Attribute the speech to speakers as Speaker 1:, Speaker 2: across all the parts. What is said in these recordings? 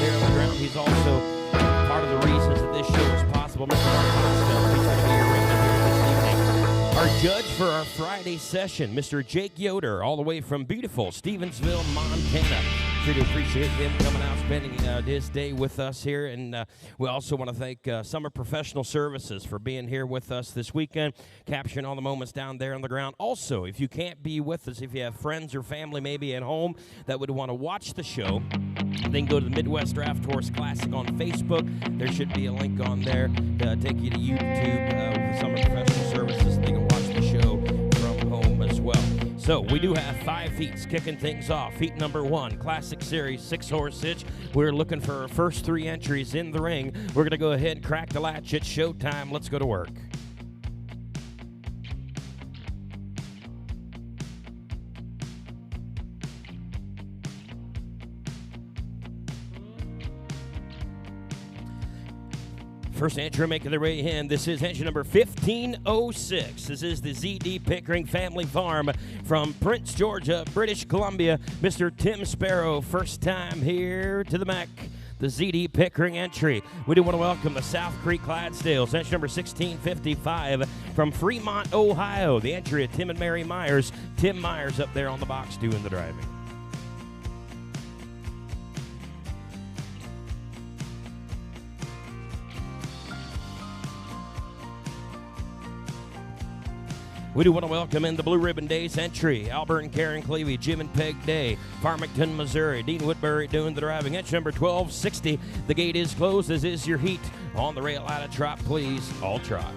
Speaker 1: here on the ground. He's also part of the reasons that this show is possible. Mr. Mark Hostel, he's going to be your ringman here this evening. Our judge for our Friday session, Mr. Jake Yoder, all the way from beautiful Stevensville, Montana. Sure do appreciate him coming out, spending his day with us here. And we also want to thank Summer Professional Services for being here with us this weekend, capturing all the moments down there on the ground. Also, if you can't be with us, if you have friends or family maybe at home that would want to watch the show, then go to the Midwest Draft Horse Classic on Facebook. There should be a link on there to take you to YouTube with Summer Professional Services. They can watch the show from home as well. So we do have 5 heats kicking things off. Heat number 1, Classic Series, 6-horse hitch. We're looking for our first 3 entries in the ring. We're going to go ahead and crack the latch. It's showtime. Let's go to work. First entry making their way in. This is entry number 1506. This is the ZD Pickering Family Farm from Prince Georgia, British Columbia. Mr. Tim Sparrow, first time here to the MAC. The ZD Pickering entry. We do want to welcome the South Creek Clydesdales. Entry number 1655 from Fremont, Ohio. The entry of Tim and Mary Myers. Tim Myers up there on the box doing the driving. We do want to welcome in the Blue Ribbon Days entry. Albert and Karen Clevey, Jim and Peg Day, Farmington, Missouri. Dean Woodbury doing the driving. Entry number 1260. The gate is closed, as is your heat. On the rail out of trot, please. All trot.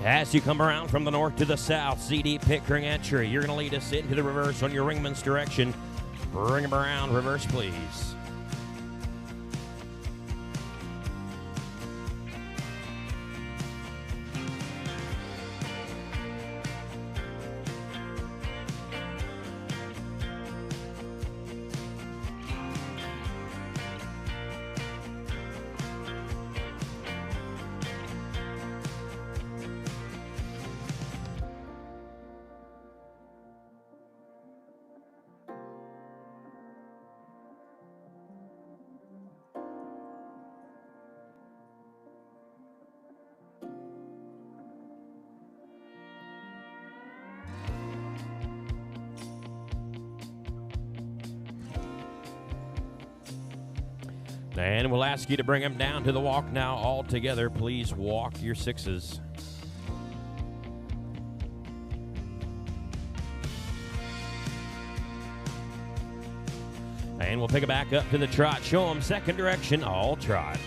Speaker 1: As you come around from the north to the south, ZD Pickering entry. You're going to lead us into the reverse on your ringman's direction. Bring him around, reverse, please. And we'll ask you to bring them down to the walk now all together. Please walk your 6s. And we'll pick it back up to the trot. Show them second direction, all trot.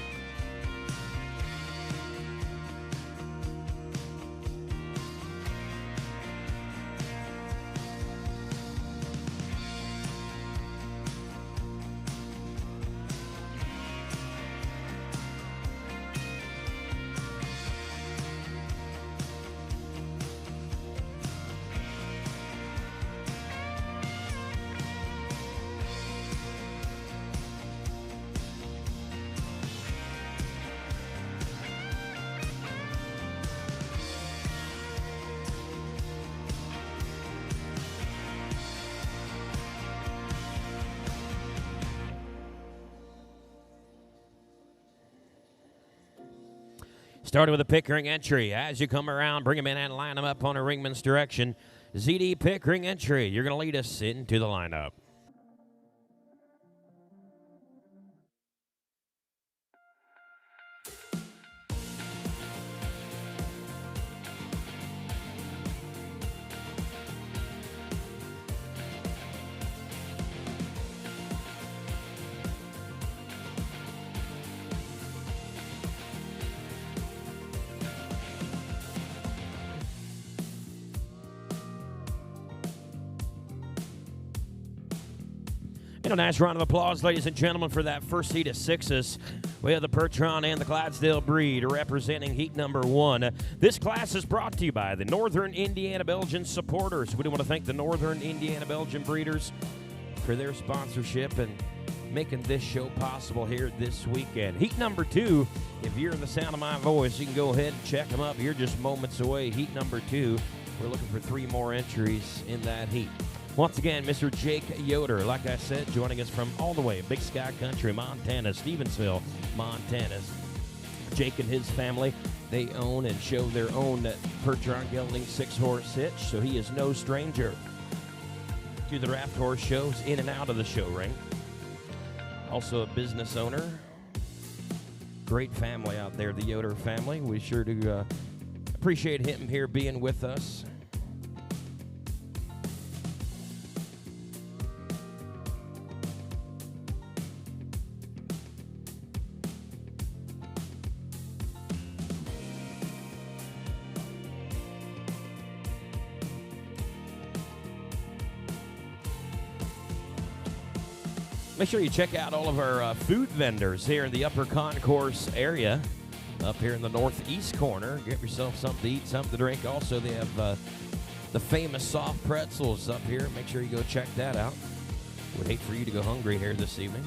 Speaker 1: Starting with a Pickering entry. As you come around, bring them in and line them up on a ringman's direction. ZD Pickering entry. You're going to lead us into the lineup. And a nice round of applause, ladies and gentlemen, for that first heat of sixes. We have the Percheron and the Clydesdale breed representing heat number 1. This class is brought to you by the Northern Indiana Belgian supporters. We do want to thank the Northern Indiana Belgian breeders for their sponsorship and making this show possible here this weekend. Heat number 2, if you're in the sound of my voice, you can go ahead and check them up. You're just moments away. Heat number 2, we're looking for 3 more entries in that heat. Once again, Mr. Jake Yoder, like I said, joining us from all the way, Big Sky Country, Montana, Stevensville, Montana. Jake and his family, they own and show their own Percheron gelding 6-horse hitch, so he is no stranger to the draft horse shows in and out of the show ring. Also a business owner. Great family out there, the Yoder family. We sure do appreciate him here being with us. Make sure you check out all of our food vendors here in the Upper Concourse area, up here in the northeast corner. Get yourself something to eat, something to drink. Also, they have the famous soft pretzels up here. Make sure you go check that out. Would hate for you to go hungry here this evening.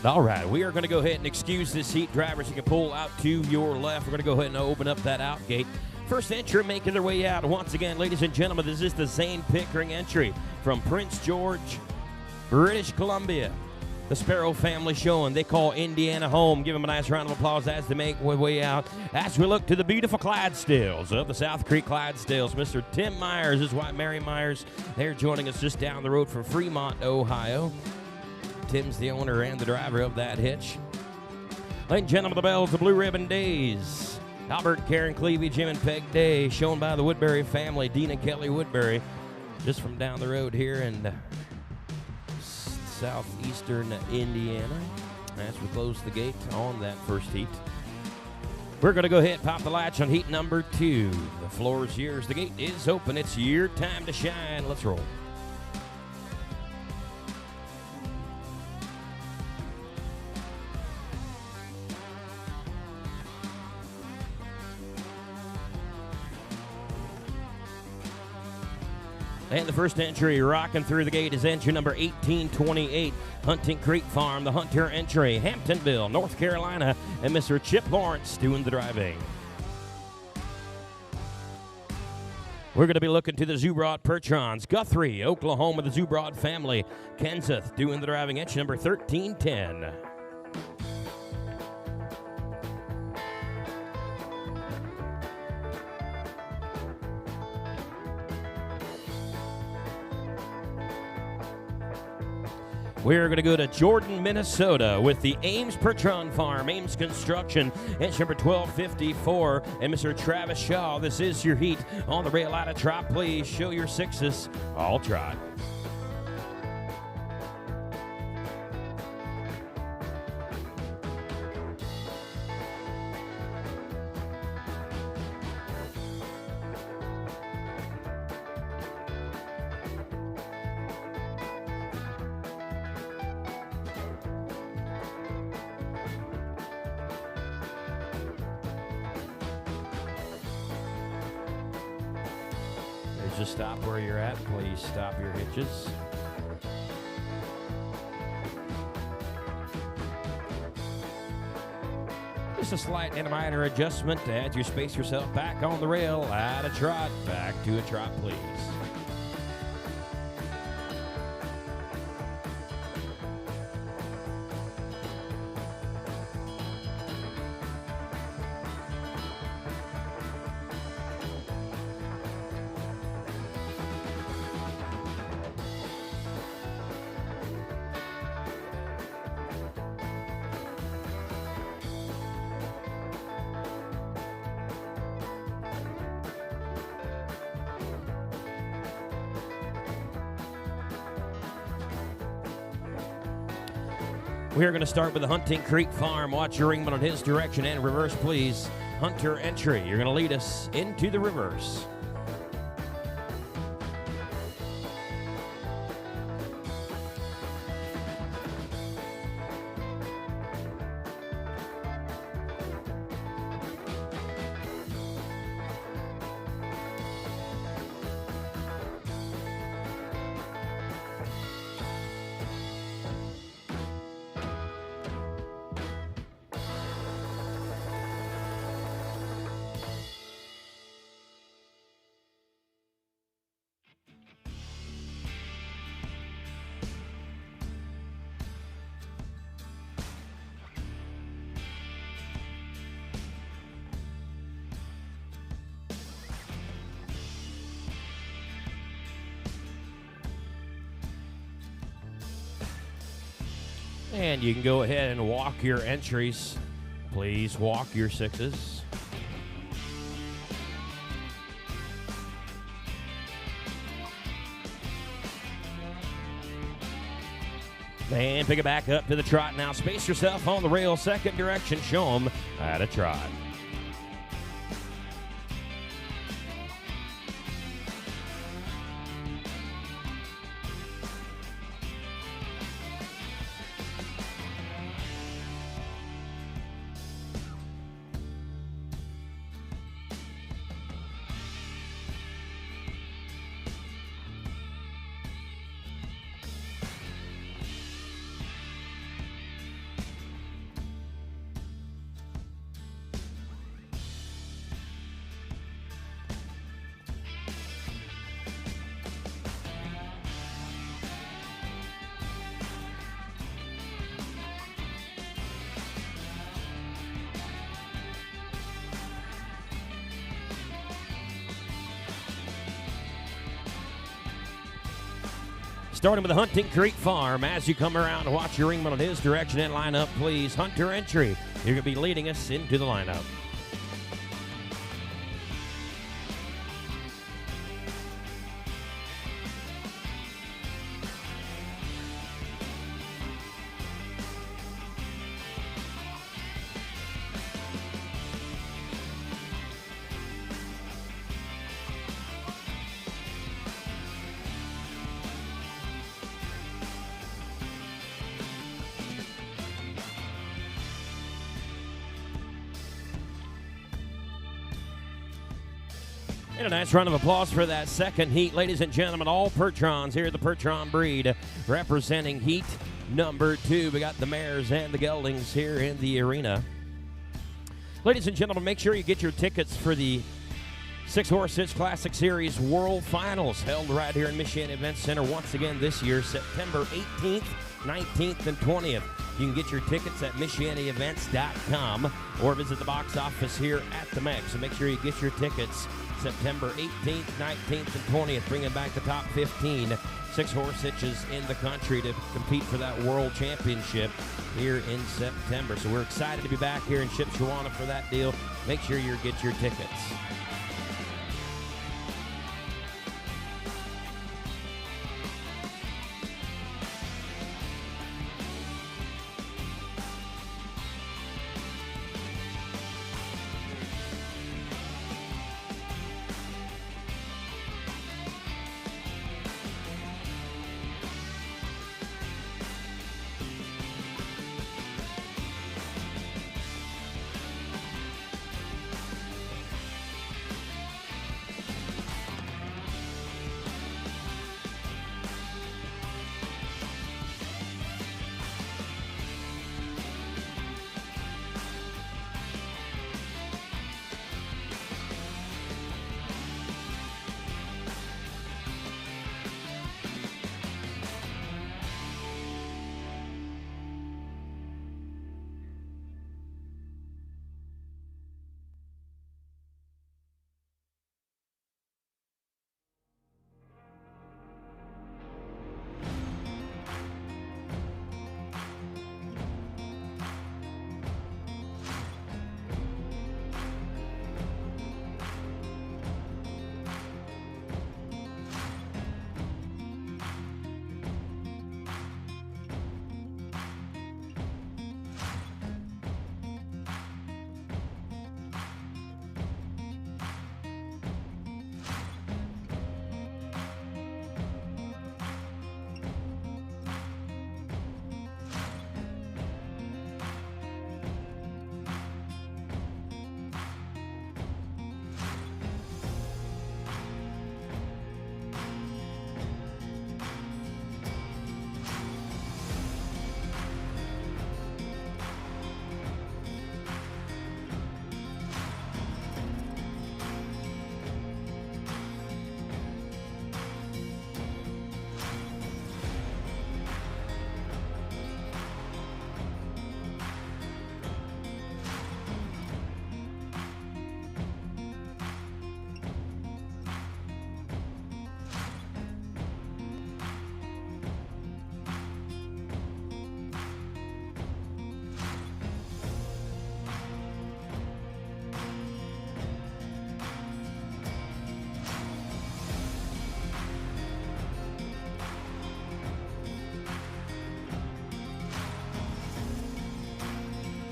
Speaker 1: All right, we are going to go ahead and excuse this heat. Drivers, you can pull out to your left. We're going to go ahead and open up that out gate. First entry making their way out. Once again, ladies and gentlemen, this is the Zane Pickering entry from Prince George, British Columbia. The Sparrow family showing. They call Indiana home. Give them a nice round of applause as they make their way out. As we look to the beautiful Clydesdales of the South Creek Clydesdales, Mr. Tim Myers, his wife Mary Myers, they're joining us just down the road from Fremont, Ohio. Tim's the owner and the driver of that hitch. Ladies and gentlemen, the bells, the Blue Ribbon Days. Albert, Karen Clevey, Jim and Peg Day, shown by the Woodbury family, Dean and Kelly Woodbury, just from down the road here in southeastern Indiana. As we close the gate on that first heat, we're going to go ahead and pop the latch on heat number 2. The floor is yours. The gate is open. It's your time to shine. Let's roll. And the first entry rocking through the gate is entry number 1828, Hunting Creek Farm, the Hunter entry, Hamptonville, North Carolina, and Mr. Chip Lawrence doing the driving. We're going to be looking to the Zubrod Percherons, Guthrie, Oklahoma, the Zubrod family, Kenseth doing the driving, entry number 1310. We're going to go to Jordan, Minnesota with the Ames Pertron Farm, Ames Construction, inch number 1254, and Mr. Travis Shaw. This is your heat on the rail out of trot. Please show your sixes. All trot. Just stop where you're at. Please stop your hitches. Just a slight and minor adjustment as you space yourself back on the rail. Out of trot. Back to a trot, please. We're going to start with the Hunting Creek Farm. Watch your ringman on his direction and reverse, please. Hunter entry. You're going to lead us into the reverse. And you can go ahead and walk your entries. Please walk your sixes. And pick it back up to the trot. Now space yourself on the rail, second direction. Show them at a trot. Starting with the Hunting Creek Farm. As you come around, watch your ringman on his direction and line up, please. Hunter entry. You're going to be leading us into the lineup. And a nice round of applause for that second heat. Ladies and gentlemen, all Pertrons here at the Pertron breed representing heat number 2. We got the mares and the geldings here in the arena. Ladies and gentlemen, make sure you get your tickets for the 6-Horse Hitch Classic Series World Finals held right here in Michiana Event Center once again this year, September 18th, 19th, and 20th. You can get your tickets at MichianaEvents.com or visit the box office here at the MEX. So make sure you get your tickets September 18th, 19th, and 20th, bringing back the top 15 6 horse hitches in the country to compete for that world championship here in September. So we're excited to be back here in Shipshewana for that deal. Make sure you get your tickets.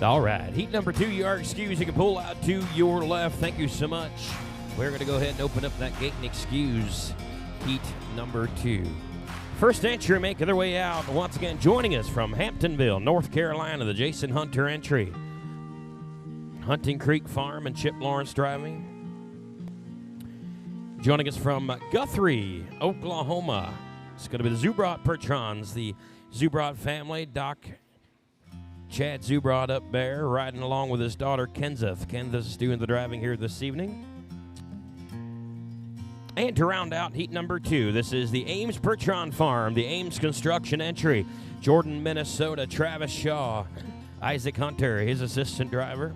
Speaker 1: All right, heat number 2, you are excused. You can pull out to your left. Thank you so much. We're going to go ahead and open up that gate and excuse heat number 2. First entry making their way out. Once again, joining us from Hamptonville, North Carolina, the Jason Hunter entry. Hunting Creek Farm and Chip Lawrence driving. Joining us from Guthrie, Oklahoma. It's going to be the Zubrod Pertrons, the Zubrod family. Doc Chad Zubrod up there, riding along with his daughter, Kenseth. Kenseth is doing the driving here this evening. And to round out heat number 2, this is the Ames Pertron Farm, the Ames Construction entry. Jordan, Minnesota, Travis Shaw, Isaac Hunter, his assistant driver.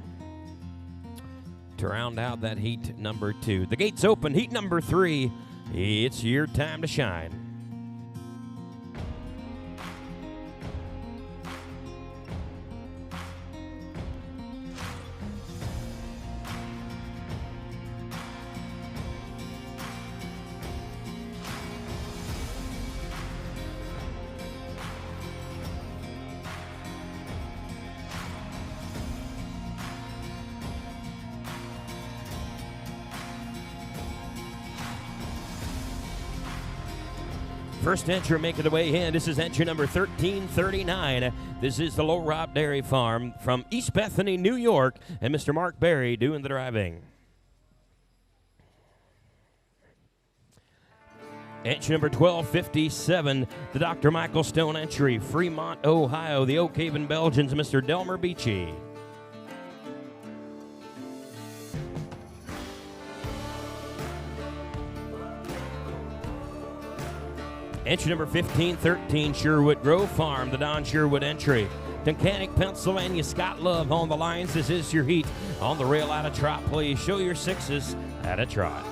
Speaker 1: To round out that heat number 2. The gates open, heat number 3. It's your time to shine. First entry making the way in. This is entry number 1339. This is the Low Rob Dairy Farm from East Bethany, New York, and Mr. Mark Berry doing the driving. Entry number 1257, the Dr. Michael Stone entry, Fremont, Ohio, the Oak Haven Belgians, Mr. Delmer Beachy. Entry number 1513, Sherwood Grove Farm, the Don Sherwood entry. Tunkhannock, Pennsylvania, Scott Love on the lines. This is your heat on the rail at a trot. Please show your 6s at a trot.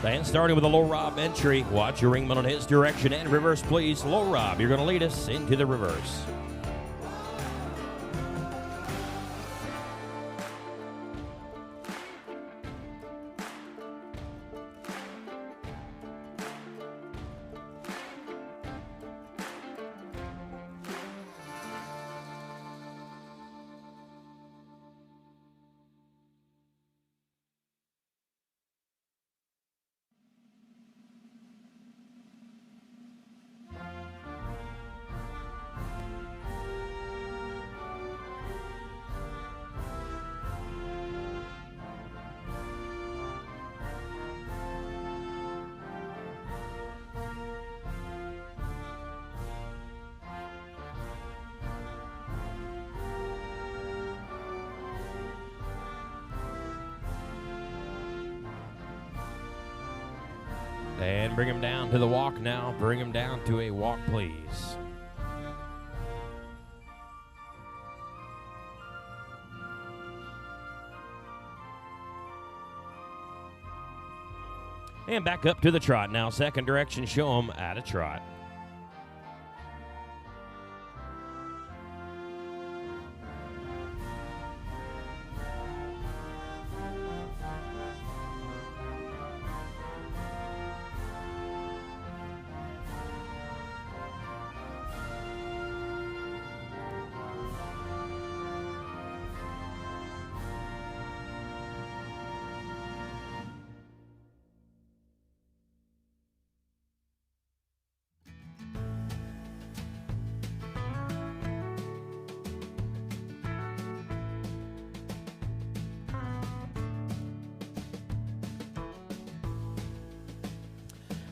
Speaker 1: And starting with a low Rob entry, watch your ringman on his direction and reverse, please. Low Rob, you're going to lead us into the reverse. And bring him down to the walk now. Bring him down to a walk, please. And back up to the trot now. Second direction, show him at a trot.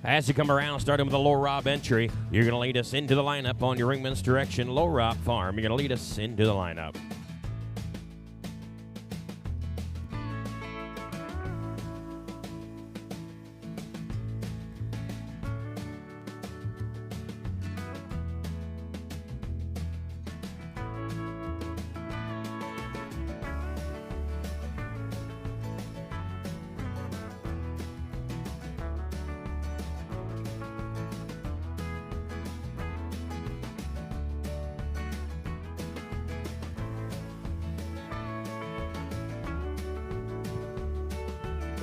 Speaker 1: As you come around, starting with a low Rob entry, you're going to lead us into the lineup on your ringman's direction. Low Rob Farm, you're going to lead us into the lineup.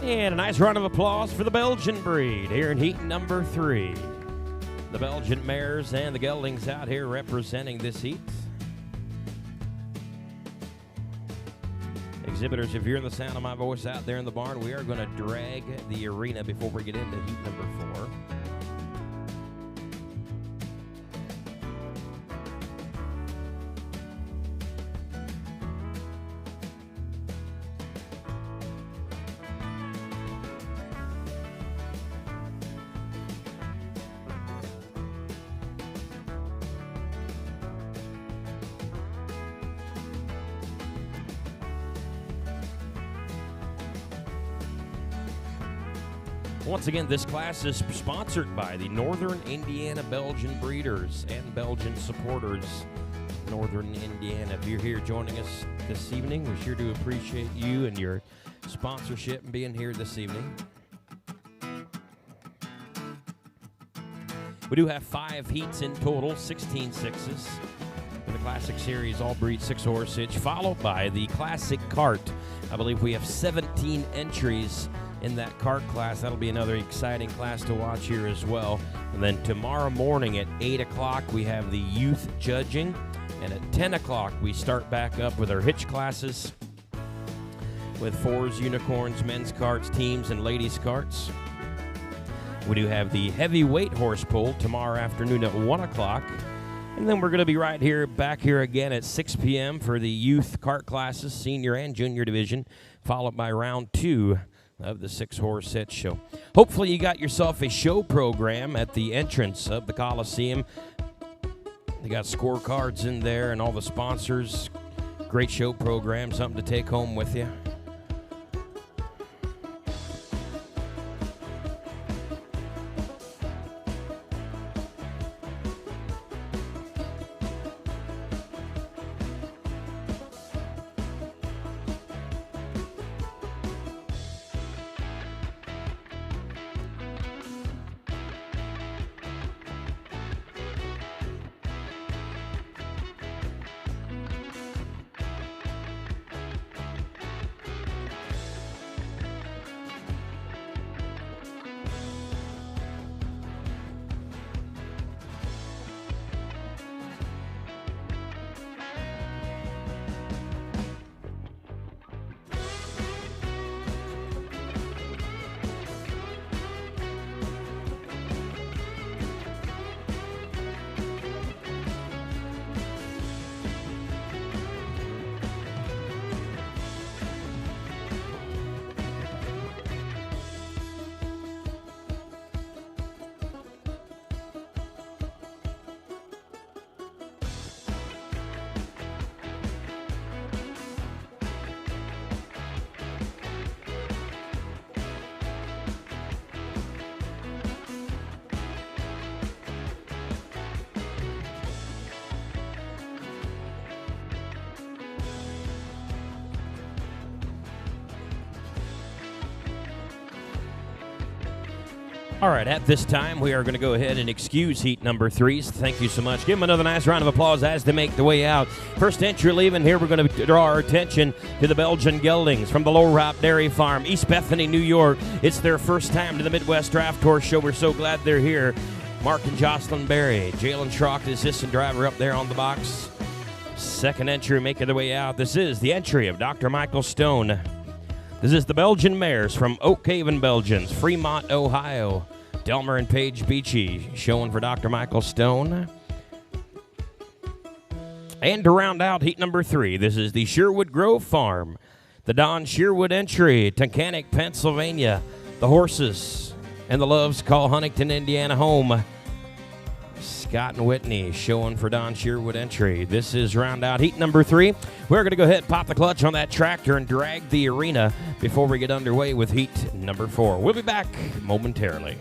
Speaker 1: And a nice round of applause for the Belgian breed here in heat number 3. The Belgian mares and the geldings out here representing this heat. Exhibitors, if you're in the sound of my voice out there in the barn, we are going to drag the arena before we get into heat number 4. Once again, this class is sponsored by the Northern Indiana Belgian Breeders and Belgian Supporters. Northern Indiana, if you're here joining us this evening, we sure do appreciate you and your sponsorship and being here this evening. We do have 5 heats in total, 16 sixes. In the Classic Series, all breed 6-horse hitch, followed by the Classic Cart. I believe we have 17 entries in that cart class. That'll be another exciting class to watch here as well. And then tomorrow morning at 8 o'clock, we have the youth judging. And at 10 o'clock, we start back up with our hitch classes with 4s, unicorns, men's carts, teams, and ladies' carts. We do have the heavyweight horse pull tomorrow afternoon at 1 o'clock. And then we're going to be right here, back here again at 6 p.m. for the youth cart classes, senior and junior division, followed by round 2 of the 6-horse hitch show. Hopefully you got yourself a show program at the entrance of the Coliseum. They got scorecards in there and all the sponsors. Great show program, something to take home with you. All right, at this time, we are going to go ahead and excuse heat number 3. Thank you so much. Give them another nice round of applause as they make the way out. First entry leaving here, we're going to draw our attention to the Belgian Geldings from the Low Route Dairy Farm, East Bethany, New York. It's their first time to the Midwest Draft Tour Show. We're so glad they're here. Mark and Jocelyn Berry, Jalen Schrock, the assistant driver up there on the box. Second entry making their way out. This is the entry of Dr. Michael Stone. This is the Belgian mares from Oak Haven, Belgians, Fremont, Ohio. Delmer and Paige Beachy showing for Dr. Michael Stone. And to round out heat number 3, this is the Sherwood Grove Farm. The Don Sherwood entry, Tunkhannock, Pennsylvania. The horses and the Loves call Huntington, Indiana home. Scott and Whitney showing for Don Sherwood entry. This is round out heat number 3. We're going to go ahead and pop the clutch on that tractor and drag the arena before we get underway with heat number 4. We'll be back momentarily.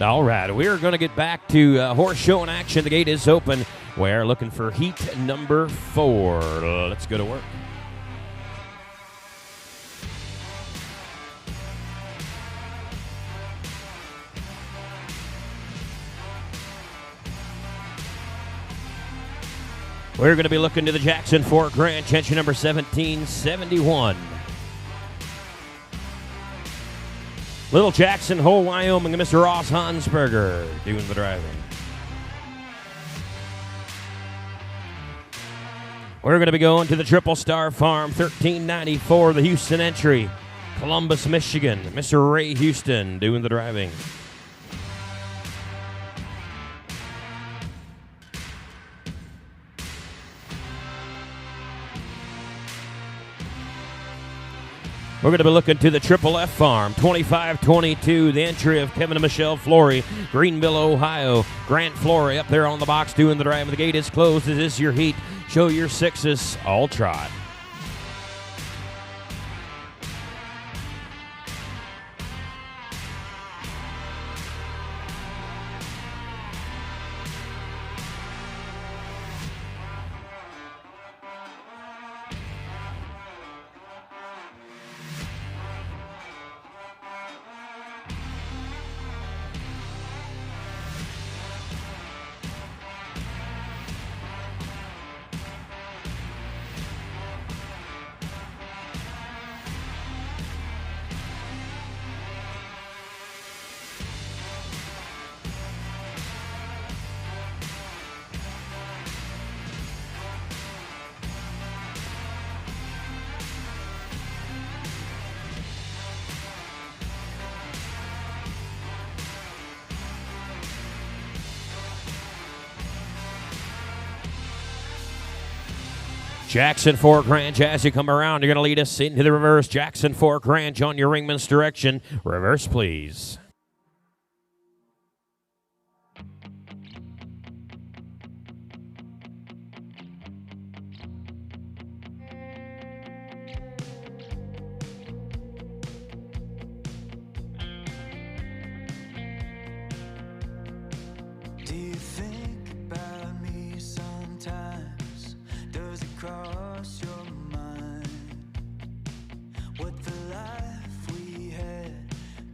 Speaker 1: All right, we're going to get back to horse show in action. The gate is open. We're looking for heat number 4. Let's go to work. We're going to be looking to the Jackson Fork Ranch, entry number 1771. Little Jackson Hole, Wyoming, and Mr. Ross Hansberger doing the driving. We're going to be going to the Triple Star Farm, 1394, the Houston entry. Columbus, Michigan, Mr. Ray Houston doing the driving. We're going to be looking to the Triple F Farm, 2522, the entry of Kevin and Michelle Flory, Greenville, Ohio. Grant Flory up there on the box doing the drive. The gate is closed. Is this your heat? Show your 6s, all trot. Jackson Fork Ranch, as you come around, you're going to lead us into the reverse. Jackson Fork Ranch on your ringman's direction. Reverse, please.
Speaker 2: Do you think about me sometimes? Does it cross your mind what the life we had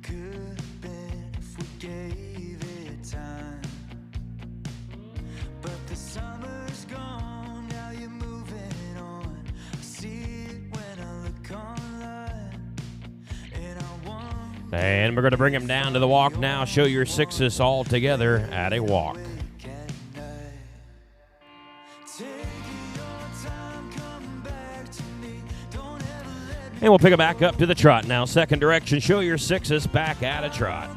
Speaker 2: could have been if we gave it time? But the summer's gone, now you're moving on. I see it when I look online, and I want.
Speaker 1: And we're going to bring him down to the walk now. Show your 6s all together at a walk. And we'll pick it back up to the trot now. Second direction, show your 6s back at a trot.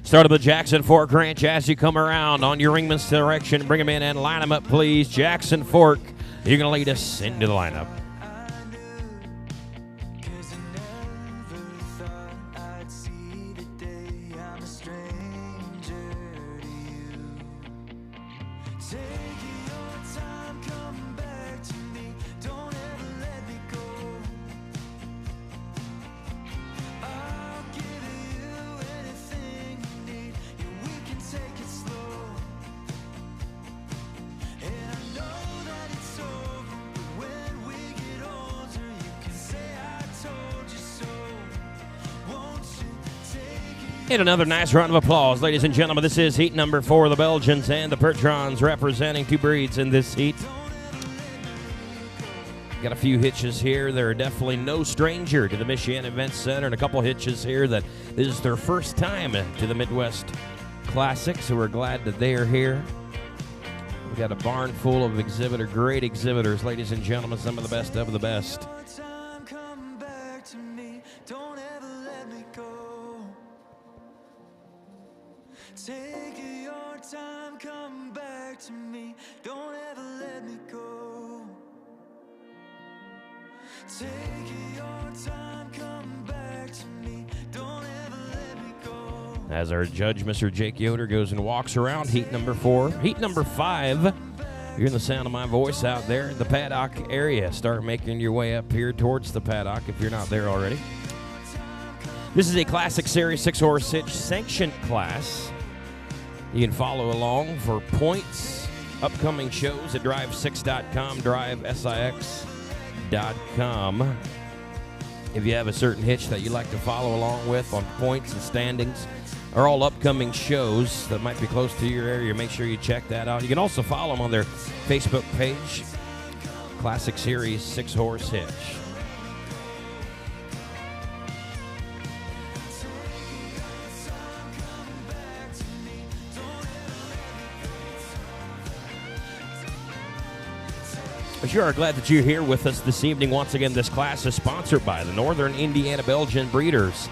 Speaker 1: Start of the Jackson Fork Ranch as you come around on your ringman's direction. Bring them in and line them up, please. Jackson Fork, you're going to lead us into the lineup. And another nice round of applause, ladies and gentlemen. This is heat number 4, the Belgians and the Pertrons representing 2 breeds in this heat. Got a few hitches here. They're definitely no stranger to the Michigan Event Center, and a couple hitches here that this is their first time to the Midwest Classic, so we're glad that they are here. We got a barn full of great exhibitors, ladies and gentlemen, some of the best of the best.
Speaker 2: Take your time, come back to me. Don't ever let me go. Take your time, come back to me. Don't ever let me go.
Speaker 1: As our judge, Mr. Jake Yoder, goes and walks around heat number 4. Heat number 5, you're hearing the sound of my voice out there in the paddock area. Start making your way up here towards the paddock if you're not there already. This is a Classic Series 6-horse hitch sanctioned class. You can follow along for points, upcoming shows at drive6.com, drivesix.com. If you have a certain hitch that you'd like to follow along with on points and standings, or all upcoming shows that might be close to your area, make sure you check that out. You can also follow them on their Facebook page, Classic Series 6-horse hitch. We sure are glad that you're here with us this evening. Once again, this class is sponsored by the Northern Indiana Belgian Breeders.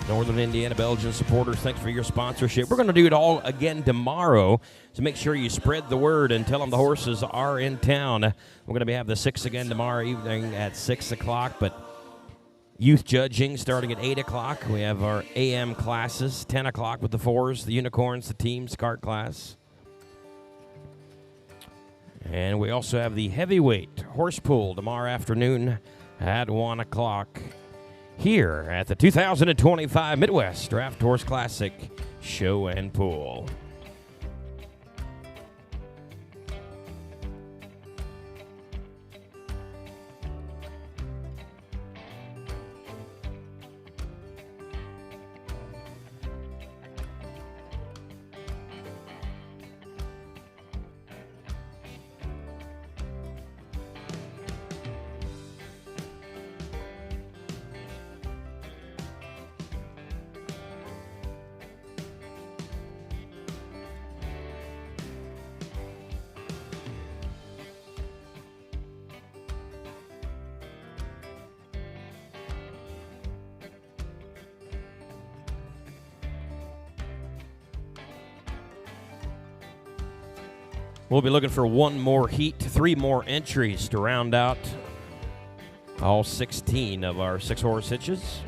Speaker 1: Northern Indiana Belgian supporters, thanks for your sponsorship. We're going to do it all again tomorrow, so make sure you spread the word and tell them the horses are in town. We're going to have the 6 again tomorrow evening at 6 o'clock, but youth judging starting at 8 o'clock. We have our AM classes, 10 o'clock with the 4s, the unicorns, the teams, cart class. And we also have the heavyweight horse pool tomorrow afternoon at 1 o'clock here at the 2025 Midwest Draft Horse Classic Show and Pool. We'll be looking for one more heat, 3 more entries to round out all 16 of our 6-horse hitches.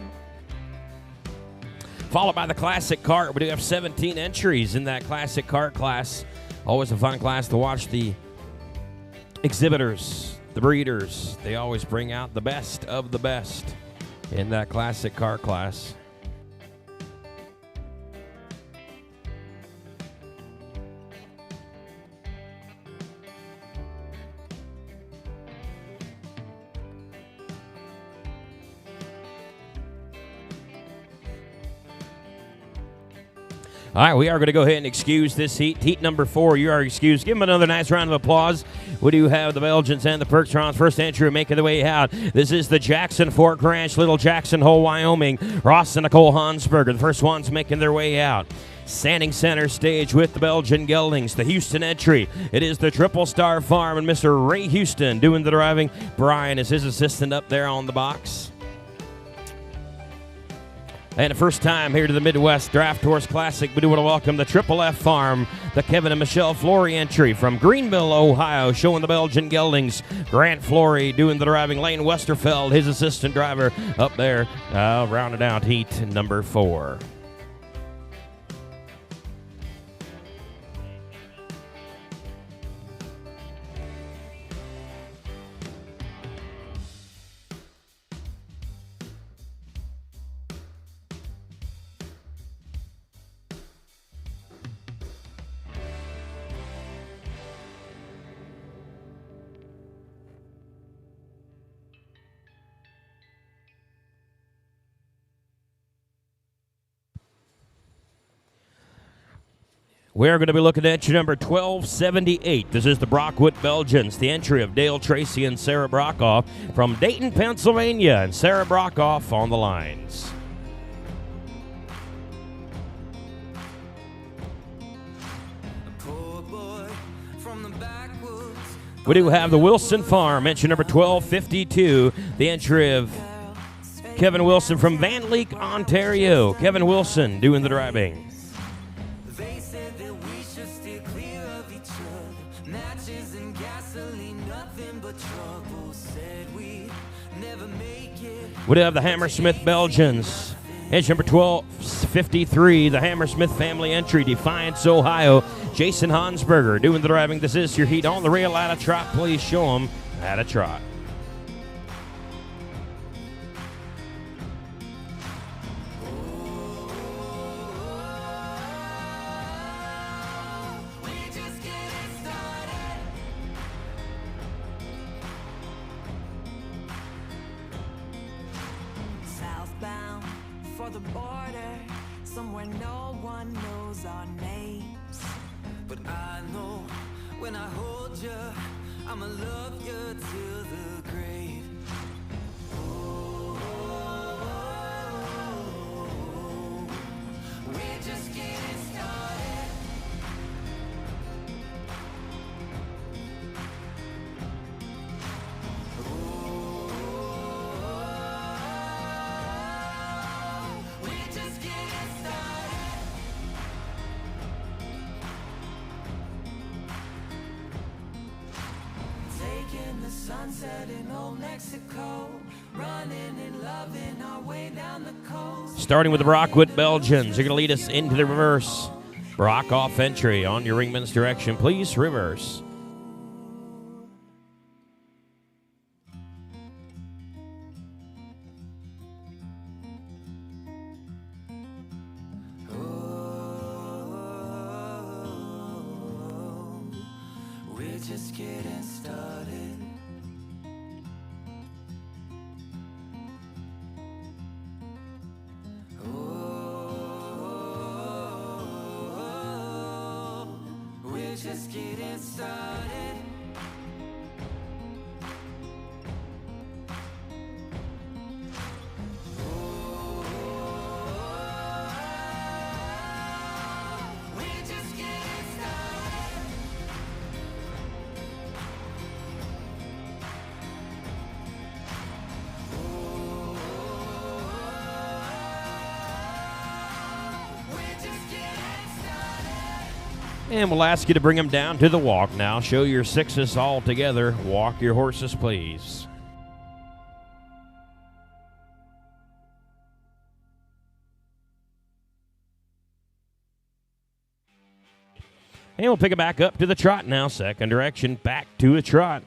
Speaker 1: Followed by the Classic Cart. We do have 17 entries in that Classic Cart class. Always a fun class to watch. The exhibitors, the breeders, they always bring out the best of the best in that Classic Cart class. All right, we are going to go ahead and excuse this heat. Heat number 4, you are excused. Give them another nice round of applause. We do have the Belgians and the Perktrons. First entry making their way out. This is the Jackson Fork Ranch, Little Jackson Hole, Wyoming. Ross and Nicole Hansberger, the first ones making their way out. Standing center stage with the Belgian geldings, the Houston entry. It is the Triple Star Farm and Mr. Ray Houston doing the driving. Brian is his assistant up there on the box. And the first time here to the Midwest Draft Horse Classic, we do want to welcome the Triple F Farm, the Kevin and Michelle Flory entry from Greenville, Ohio, showing the Belgian geldings. Grant Flory doing the driving. Lane Westerfeld, his assistant driver, up there, rounded out heat number 4. We're going to be looking at entry number 1278. This is the Brockwood Belgians, the entry of Dale Tracy and Sarah Brockoff from Dayton, Pennsylvania, and Sarah Brockoff on the lines. We do have the Wilson Farm, entry number 1252, the entry of Kevin Wilson from Van Leek, Ontario. Kevin Wilson doing the driving.
Speaker 2: They said that we should steer clear of each other. Matches and gasoline, nothing but trouble. Said we never make it.
Speaker 1: We do have the Hammersmith Belgians, entry number 1253, the Hammersmith family entry, Defiance, Ohio. Jason Hansberger doing the driving. This is your heat on the rail at a trot. Please show them at a trot.
Speaker 2: Southbound for the border, somewhere no one knows our names. But I know when I hold you, I'ma love you till the grave. We're just getting started. We're just getting started. Taking the sunset in Old Mexico, running and loving our way down the coast.
Speaker 1: Starting with the Brockwood Belgians. You're going to lead us into the reverse. Brock off entry on your ringman's direction. Please reverse.
Speaker 2: We're just getting started. We're just getting started. We're just getting started. We're just getting started.
Speaker 1: And we'll ask you to bring them down to the walk now. Show your sixes all together. Walk your horses, please. And we'll pick it back up to the trot now. Second direction, back to a trot.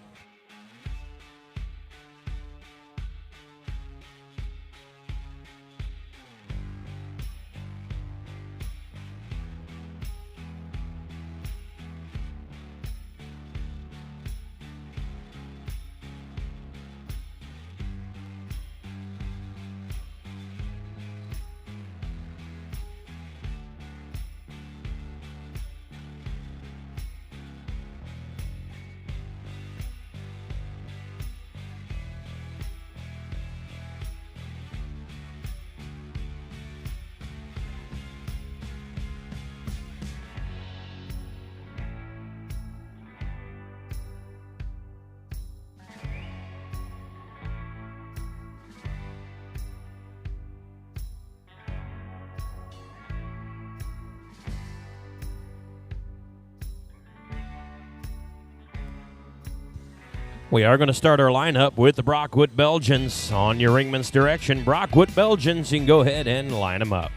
Speaker 1: We are going to start our lineup with the Brockwood Belgians on your ringman's direction. Brockwood Belgians, you can go ahead and line them up.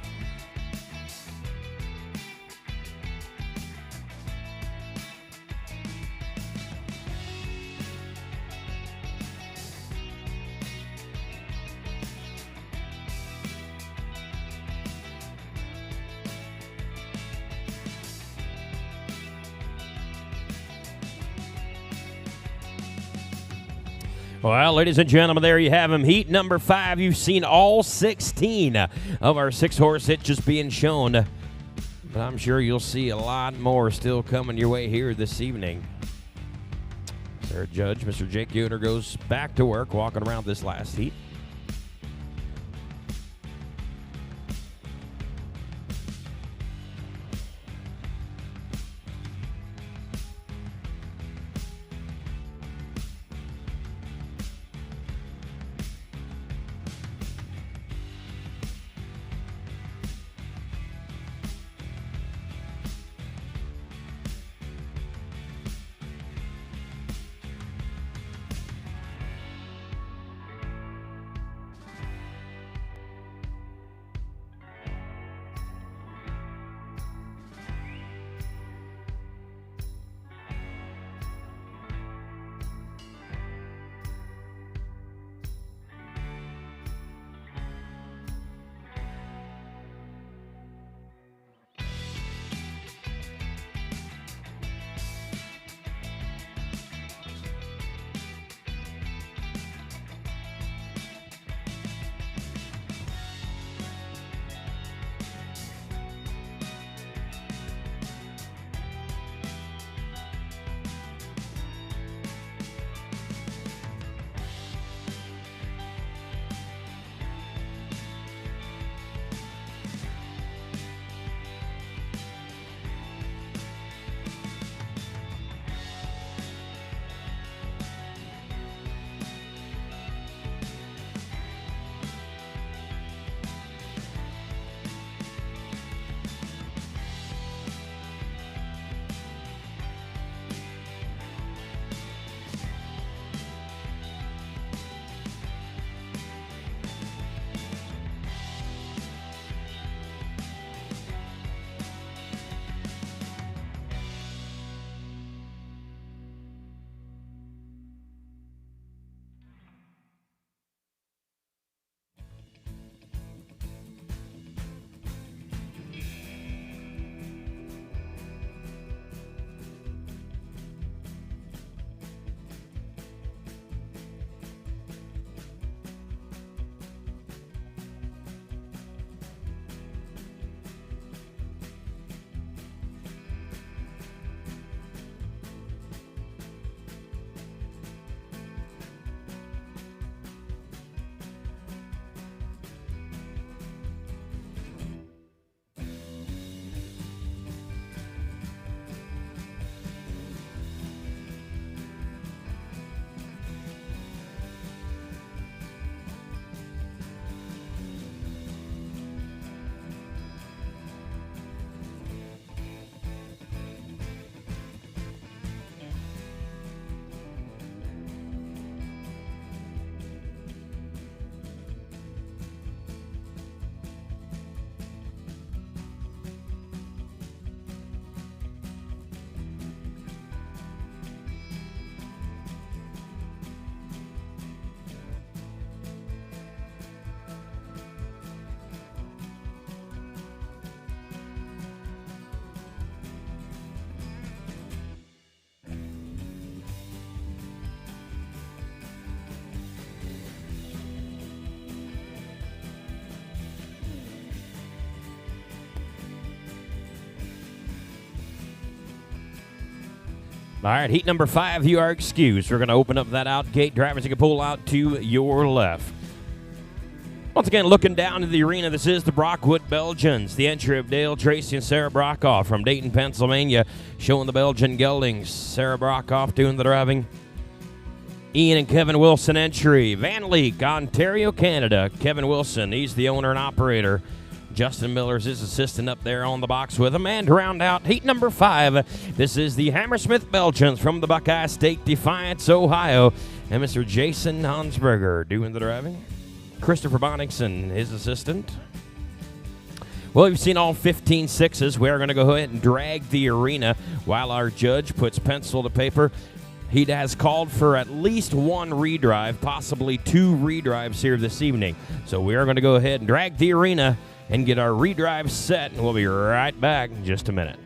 Speaker 1: Well, ladies and gentlemen, there you have them. Heat number 5. You've seen all 16 of our 6-horse hitches being shown. But I'm sure you'll see a lot more still coming your way here this evening. Our judge, Mr. Jake Yoder, goes back to work walking around this last heat. All right, heat number 5, you are excused. We're going to open up that out gate. Drivers, you can pull out to your left. Once again, looking down to the arena, this is the Brockwood Belgians. The entry of Dale Tracy and Sarah Brockoff from Dayton, Pennsylvania, showing the Belgian geldings. Sarah Brockoff doing the driving. Ian and Kevin Wilson entry. Van Leek, Ontario, Canada. Kevin Wilson, he's the owner and operator. Justin Miller's his assistant up there on the box with him. And to round out heat number 5, this is the Hammersmith Belgians from the Buckeye State, Defiance, Ohio. And Mr. Jason Hansberger doing the driving. Christopher Bonningson, his assistant. Well, you've seen all 15 sixes. We're going to go ahead and drag the arena while our judge puts pencil to paper. He has called for at least 1 redrive, possibly 2 redrives here this evening. So we are going to go ahead and drag the arena and get our redrive set, and we'll be right back in just a minute.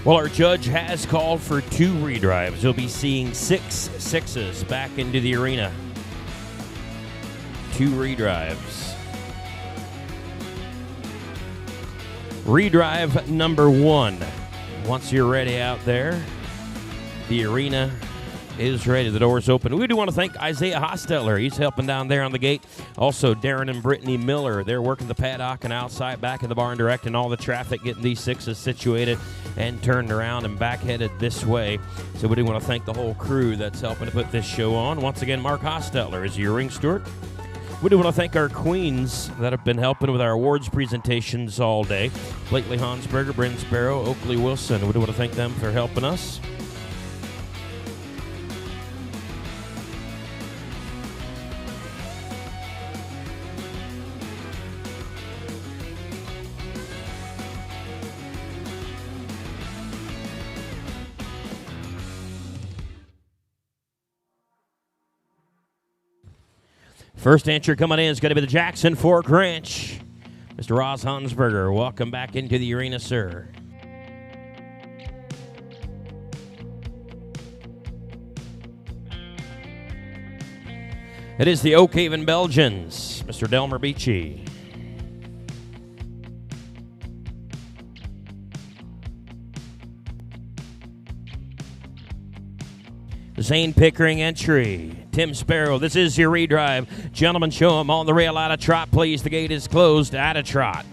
Speaker 1: Well, our judge has called for 2 redrives. We'll be seeing 6 sixes back into the arena. 2 redrives. Redrive number 1. Once you're ready out there, the arena is ready. The door's open. We do want to thank Isaiah Hosteller. He's helping down there on the gate. Also, Darren and Brittany Miller. They're working the paddock and outside, back in the barn, directing all the traffic, getting these 6s situated and turned around and back headed this way. So we do want to thank the whole crew that's helping to put this show on. Once again, Mark Hosteller is your ring steward. We do want to thank our queens that have been helping with our awards presentations all day. Blakely Hansberger, Bryn Sparrow, Oakley Wilson. We do want to thank them for helping us. First entry coming in is going to be the Jackson Fork Ranch. Mr. Ross Hansberger, welcome back into the arena, sir. It is the Oak Haven Belgians, Mr. Delmer Beachy. Zane Pickering entry. Tim Sparrow, this is your redrive. Gentlemen, show him on the rail out of trot, please. The gate is closed out of trot.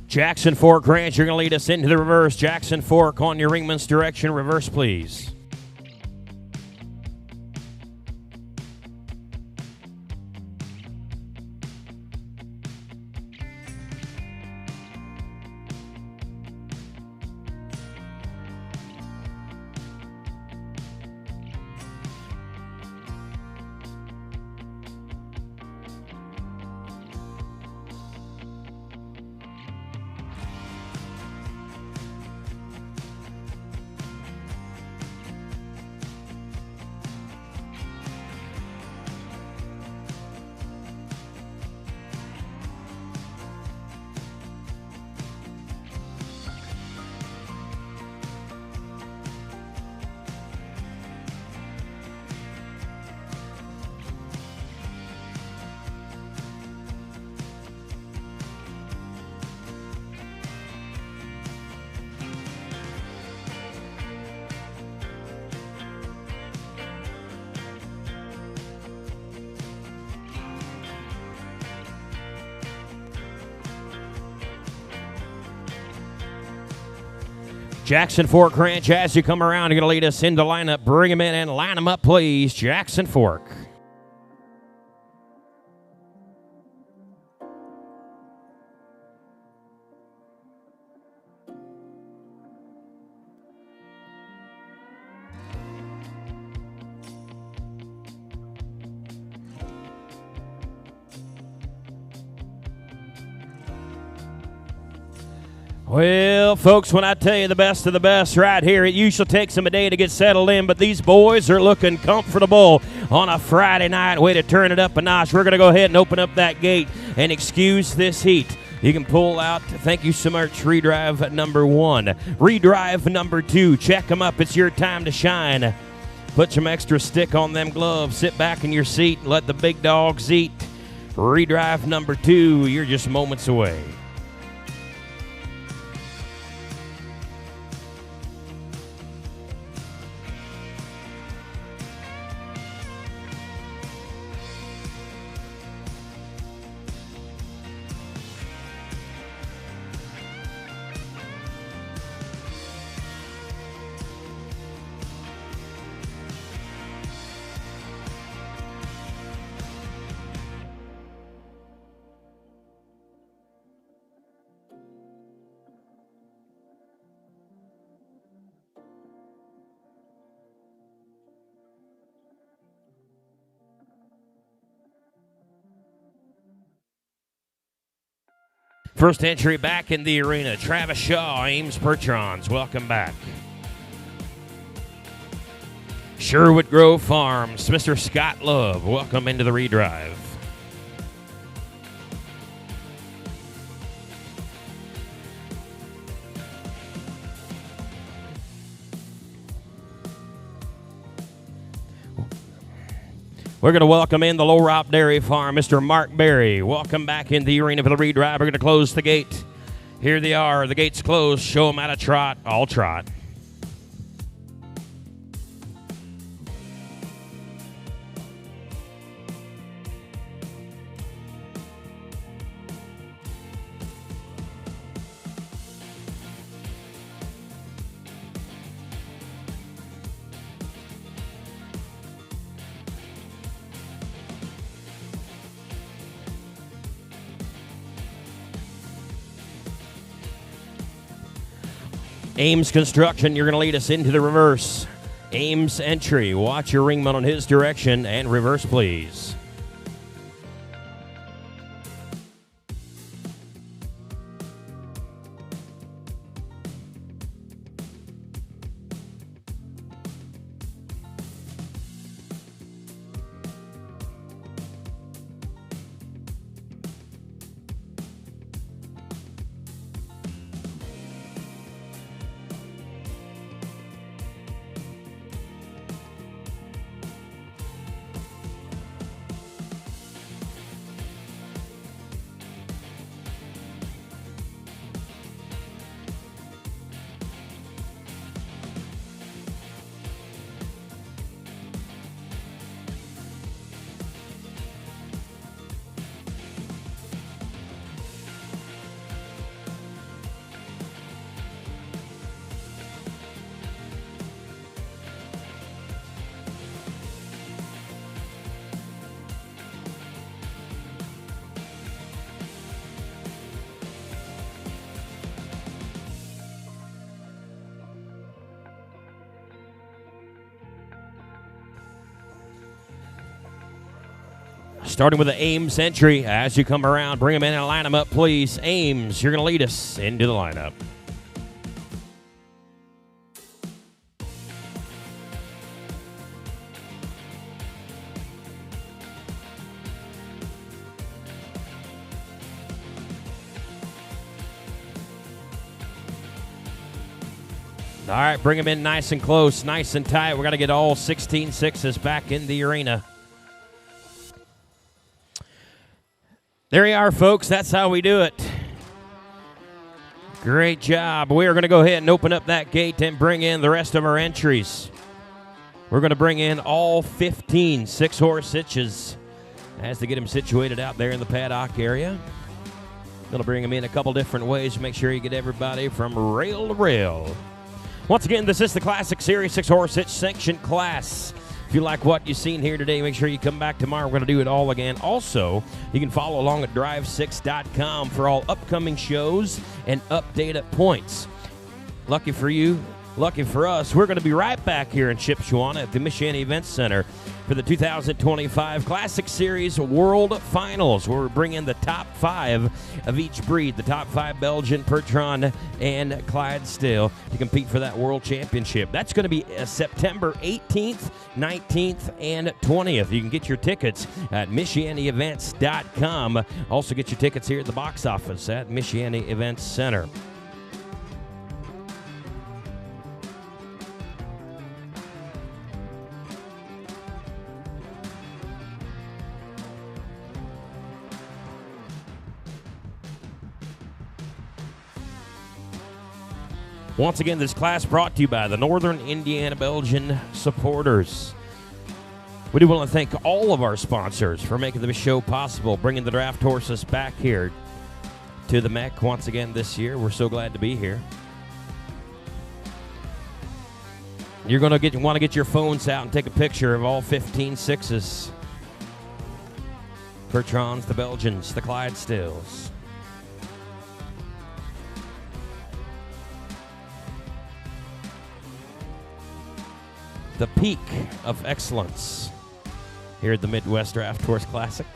Speaker 1: Jackson Fork Ranch, you're going to lead us into the reverse. Jackson Fork on your ringman's direction. Reverse, please. Jackson Fork Ranch, as you come around, you're going to lead us into lineup. Bring them in and line them up, please. Jackson Fork. Well, folks, when I tell you the best of the best right here, it usually takes them a day to get settled in, but these boys are looking comfortable on a Friday night. Way to turn it up a notch. We're going to go ahead and open up that gate and excuse this heat. You can pull out, thank you so much, redrive number 1. Redrive number 2, check them up. It's your time to shine. Put some extra stick on them gloves. Sit back in your seat and let the big dogs eat. Redrive number 2, you're just moments away. First entry back in the arena, Travis Shaw, Ames Pertrons, welcome back. Sherwood Grove Farms, Mr. Scott Love, welcome into the redrive. We're going to welcome in the Low Rop Dairy Farm, Mr. Mark Berry. Welcome back in the arena for the redrive. We're going to close the gate. Here they are. The gate's closed. Show them out of trot. All trot. Ames Construction, you're going to lead us into the reverse. Ames entry. Watch your ringman on his direction and reverse, please. Starting with the Ames entry. As you come around, bring them in and line them up, please. Ames, you're going to lead us into the lineup. All right, bring them in nice and close, nice and tight. We're going to get all 16 sixes back in the arena. There you are, folks. That's how we do it. Great job. We are going to go ahead and open up that gate and bring in the rest of our entries. We're going to bring in all 15 six-horse hitches as they get them situated out there in the paddock area. Going to bring them in a couple different ways to make sure you get everybody from rail to rail. Once again, this is the Classic Series 6-horse hitch sanctioned class. If you like what you've seen here today, make sure you come back tomorrow. We're going to do it all again. Also, you can follow along at drive6.com for all upcoming shows and updated points. Lucky for you, lucky for us, we're going to be right back here in Shipshewana at the Michiana Events Center for the 2025 Classic Series World Finals, where we're bringing the top 5 of each breed, the top 5 Belgian, Percheron, and Clydesdale, to compete for that World Championship. That's going to be September 18th, 19th, and 20th. You can get your tickets at MichianaEvents.com. Also get your tickets here at the box office at Michiana Events Center. Once again, this class brought to you by the Northern Indiana Belgian supporters. We do want to thank all of our sponsors for making the show possible, bringing the draft horses back here to the MEC once again this year. We're so glad to be here. You're going to want to get your phones out and take a picture of all 15 sixes. Percherons, the Belgians, the Clydesdales. The peak of excellence here at the Midwest Draft Horse Classic.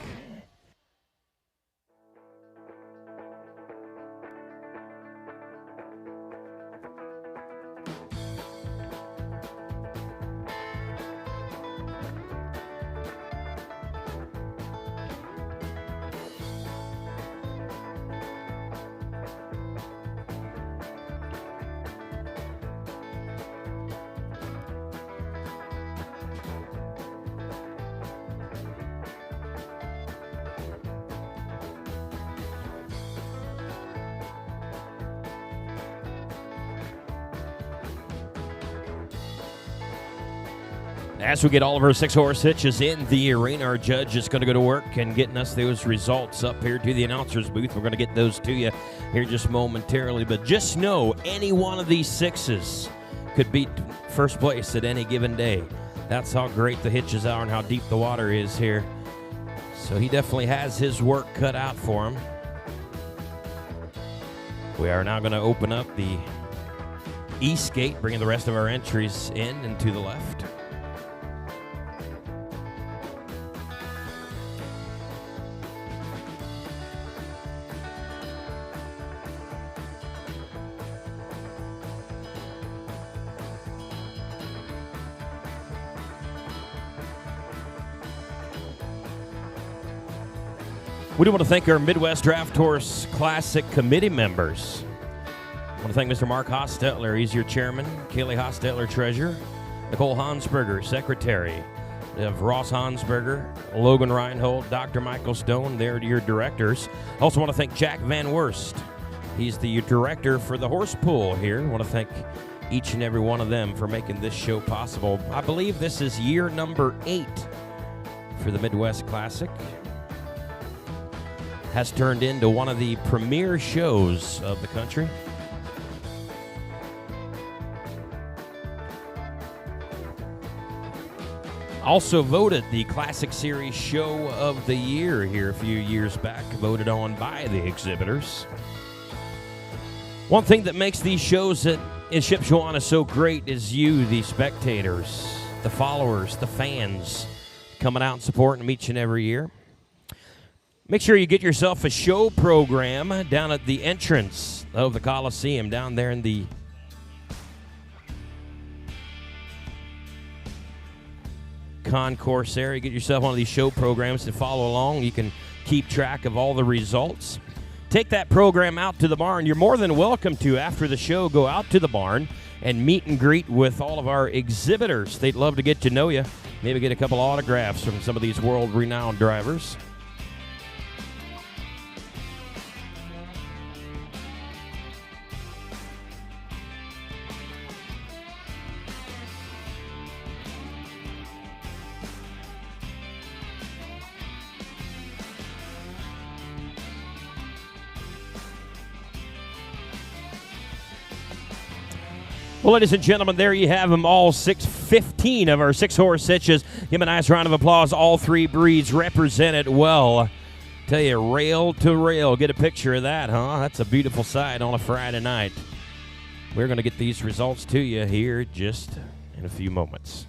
Speaker 1: As we get all of our 6-horse hitches in the arena, our judge is going to go to work and getting us those results up here to the announcer's booth. We're going to get those to you here just momentarily. But just know any one of these sixes could beat first place at any given day. That's how great the hitches are and how deep the water is here. So he definitely has his work cut out for him. We are now going to open up the east gate, bringing the rest of our entries in and to the left. We do want to thank our Midwest Draft Horse Classic committee members. I want to thank Mr. Mark Hostetler. He's your chairman. Kaylee Hostetler, treasurer. Nicole Hansberger, secretary. We have Ross Hansberger, Logan Reinhold, Dr. Michael Stone. They're your directors. Also want to thank Jack Van Wurst. He's the director for the horse pool here. I want to thank each and every one of them for making this show possible. I believe this is year number 8 for the Midwest Classic. Has turned into one of the premier shows of the country. Also voted the Classic Series Show of the Year here a few years back, voted on by the exhibitors. One thing that makes these shows in Shipshewana so great is you, the spectators, the followers, the fans, coming out and supporting them each and every year. Make sure you get yourself a show program down at the entrance of the Coliseum, down there in the concourse area. Get yourself one of these show programs to follow along. You can keep track of all the results. Take that program out to the barn. You're more than welcome to, after the show, go out to the barn and meet and greet with all of our exhibitors. They'd love to get to know you. Maybe get a couple autographs from some of these world-renowned drivers. Well, ladies and gentlemen, there you have them, all 15 of our 6-horse hitches. Give them a nice round of applause. All 3 breeds represented well. Tell you, rail to rail. Get a picture of that, huh? That's a beautiful sight on a Friday night. We're going to get these results to you here just in a few moments.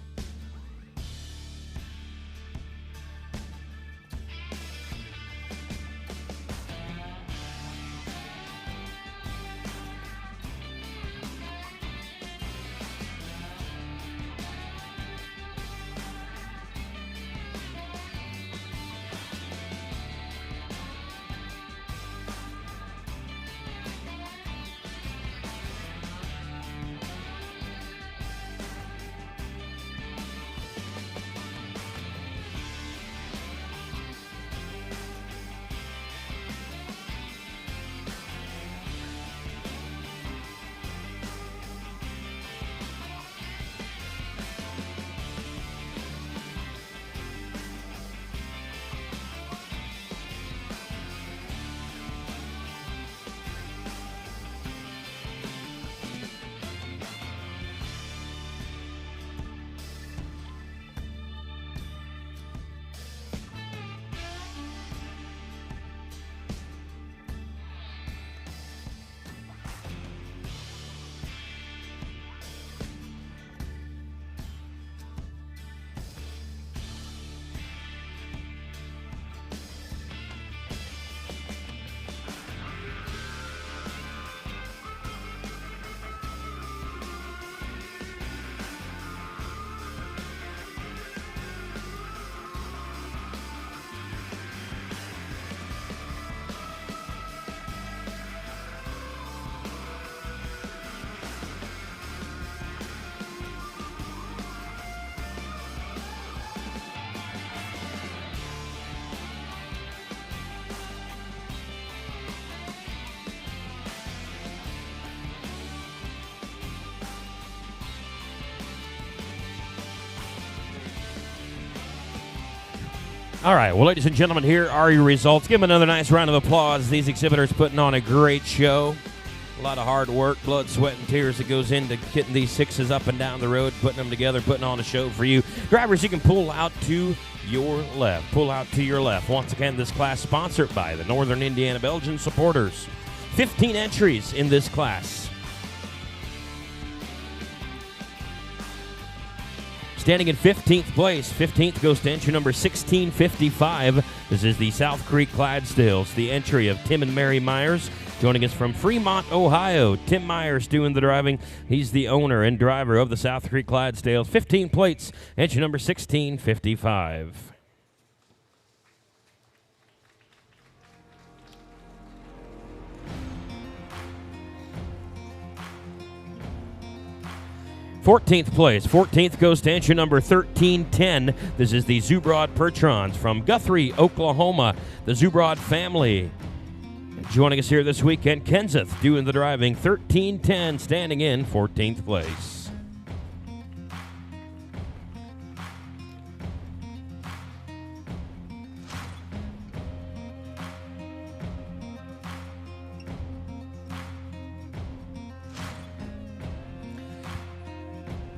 Speaker 1: All right, well, ladies and gentlemen, here are your results. Give them another nice round of applause. These exhibitors putting on a great show. A lot of hard work, blood, sweat, and tears that goes into getting these 6s up and down the road, putting them together, putting on a show for you. Drivers, you can pull out to your left. Pull out to your left. Once again, this class sponsored by the Northern Indiana Belgian supporters. 15 entries in this class. Standing in 15th place, 15th goes to entry number 1655. This is the South Creek Clydesdales, the entry of Tim and Mary Myers. Joining us from Fremont, Ohio, Tim Myers doing the driving. He's the owner and driver of the South Creek Clydesdales. 15 plates, entry number 1655. Fourteenth place. 14th goes to entry number 1310. This is the Zubrod Pertrons from Guthrie, Oklahoma. The Zubrod family. Joining us here this weekend, Kenseth doing the driving. 1310 standing in 14th place.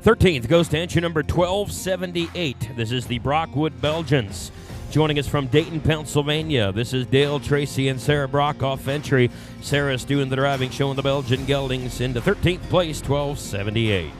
Speaker 1: Thirteenth goes to entry number 1278. This is the Brockwood Belgians. Joining us from Dayton, Pennsylvania, this is Dale Tracy and Sarah Brock off entry. Sarah's doing the driving, showing the Belgian geldings into 13th place, 1278.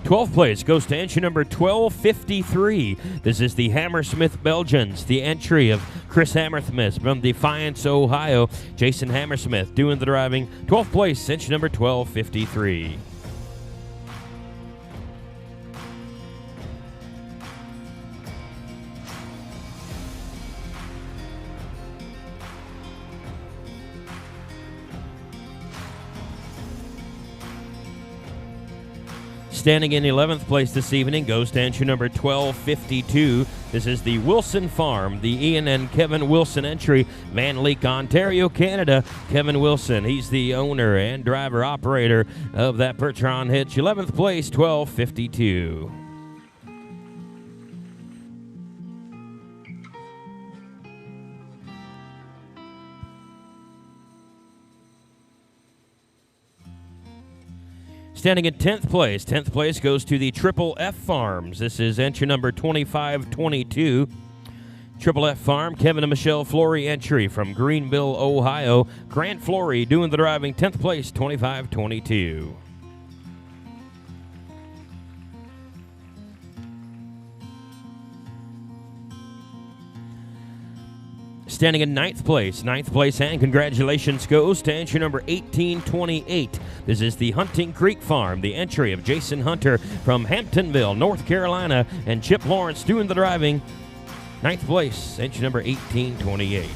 Speaker 1: Twelfth place goes to entry number 1253. This is the Hammersmith Belgians, the entry of Chris Hammersmith from Defiance, Ohio. Jason Hammersmith doing the driving. 12th place, entry number 1253. Standing in 11th place this evening goes to entry number 1252. This is the Wilson Farm, the Ian and Kevin Wilson entry, Van Leek, Ontario, Canada. Kevin Wilson, he's the owner and driver operator of that Pertron hitch. 11th place, 1252. Standing in 10th place. 10th place goes to the Triple F Farms. This is entry number 2522. Triple F Farm, Kevin and Michelle Flory entry from Greenville, Ohio. Grant Flory doing the driving, 10th place, 2522. Standing in 9th place. 9th place, and congratulations goes to entry number 1828. This is the Hunting Creek Farm, the entry of Jason Hunter from Hamptonville, North Carolina, and Chip Lawrence doing the driving. 9th place, entry number 1828.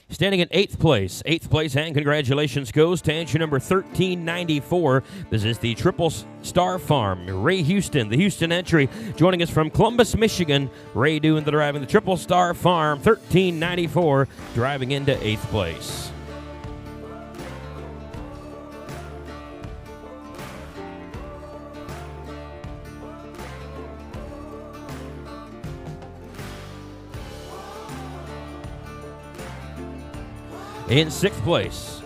Speaker 1: Standing in 8th place. 8th place, and congratulations goes to entry number 1394. This is the Triple Star Farm, Ray Houston, the Houston entry. Joining us from Columbus, Michigan, Ray doing the driving. The Triple Star Farm, 1394, driving into 8th place. In 7th place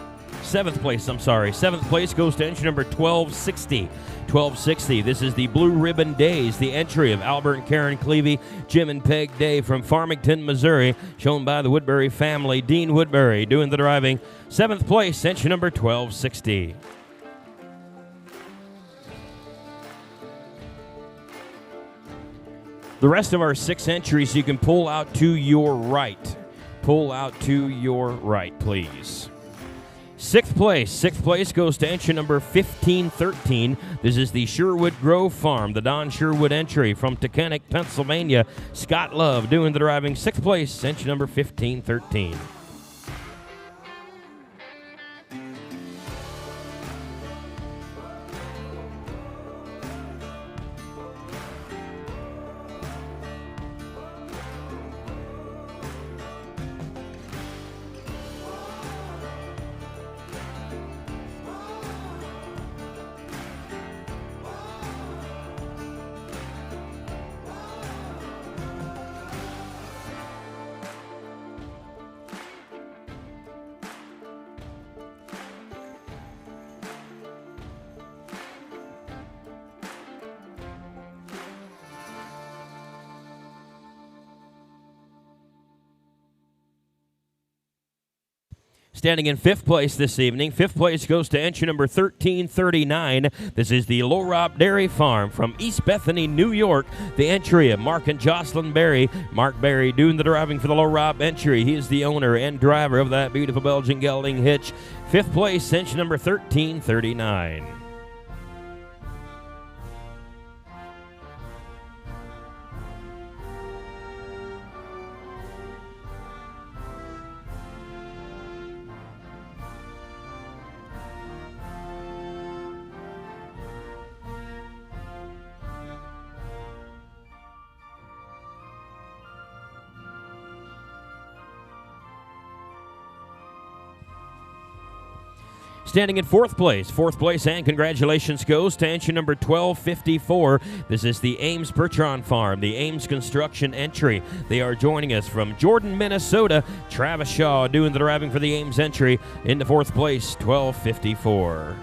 Speaker 1: goes to entry number 1260. 1260, this is the Blue Ribbon Days, the entry of Albert and Karen Clevey, Jim and Peg Day from Farmington, Missouri, shown by the Woodbury family. Dean Woodbury doing the driving. 7th place, entry number 1260. The rest of our 6 entries you can pull out to your right. Pull out to your right, please. 6th place goes to entry number 1513. This is the Sherwood Grove Farm, the Don Sherwood entry from Taconic, Pennsylvania. Scott Love doing the driving. 6th place, entry number 1513. Standing in fifth place this evening, fifth place goes to entry number 1339. This is the Lorop Dairy Farm from East Bethany, New York. The entry of Mark and Jocelyn Berry. Mark Berry doing the driving for the Lorop entry. He is the owner and driver of that beautiful Belgian gelding hitch. Fifth place, entry number 1339. Standing in fourth place, and congratulations goes to entry number 1254. This is the Ames Bertrand Farm, the Ames Construction entry. They are joining us from Jordan, Minnesota. Travis Shaw doing the driving for the Ames entry into fourth place, 1254.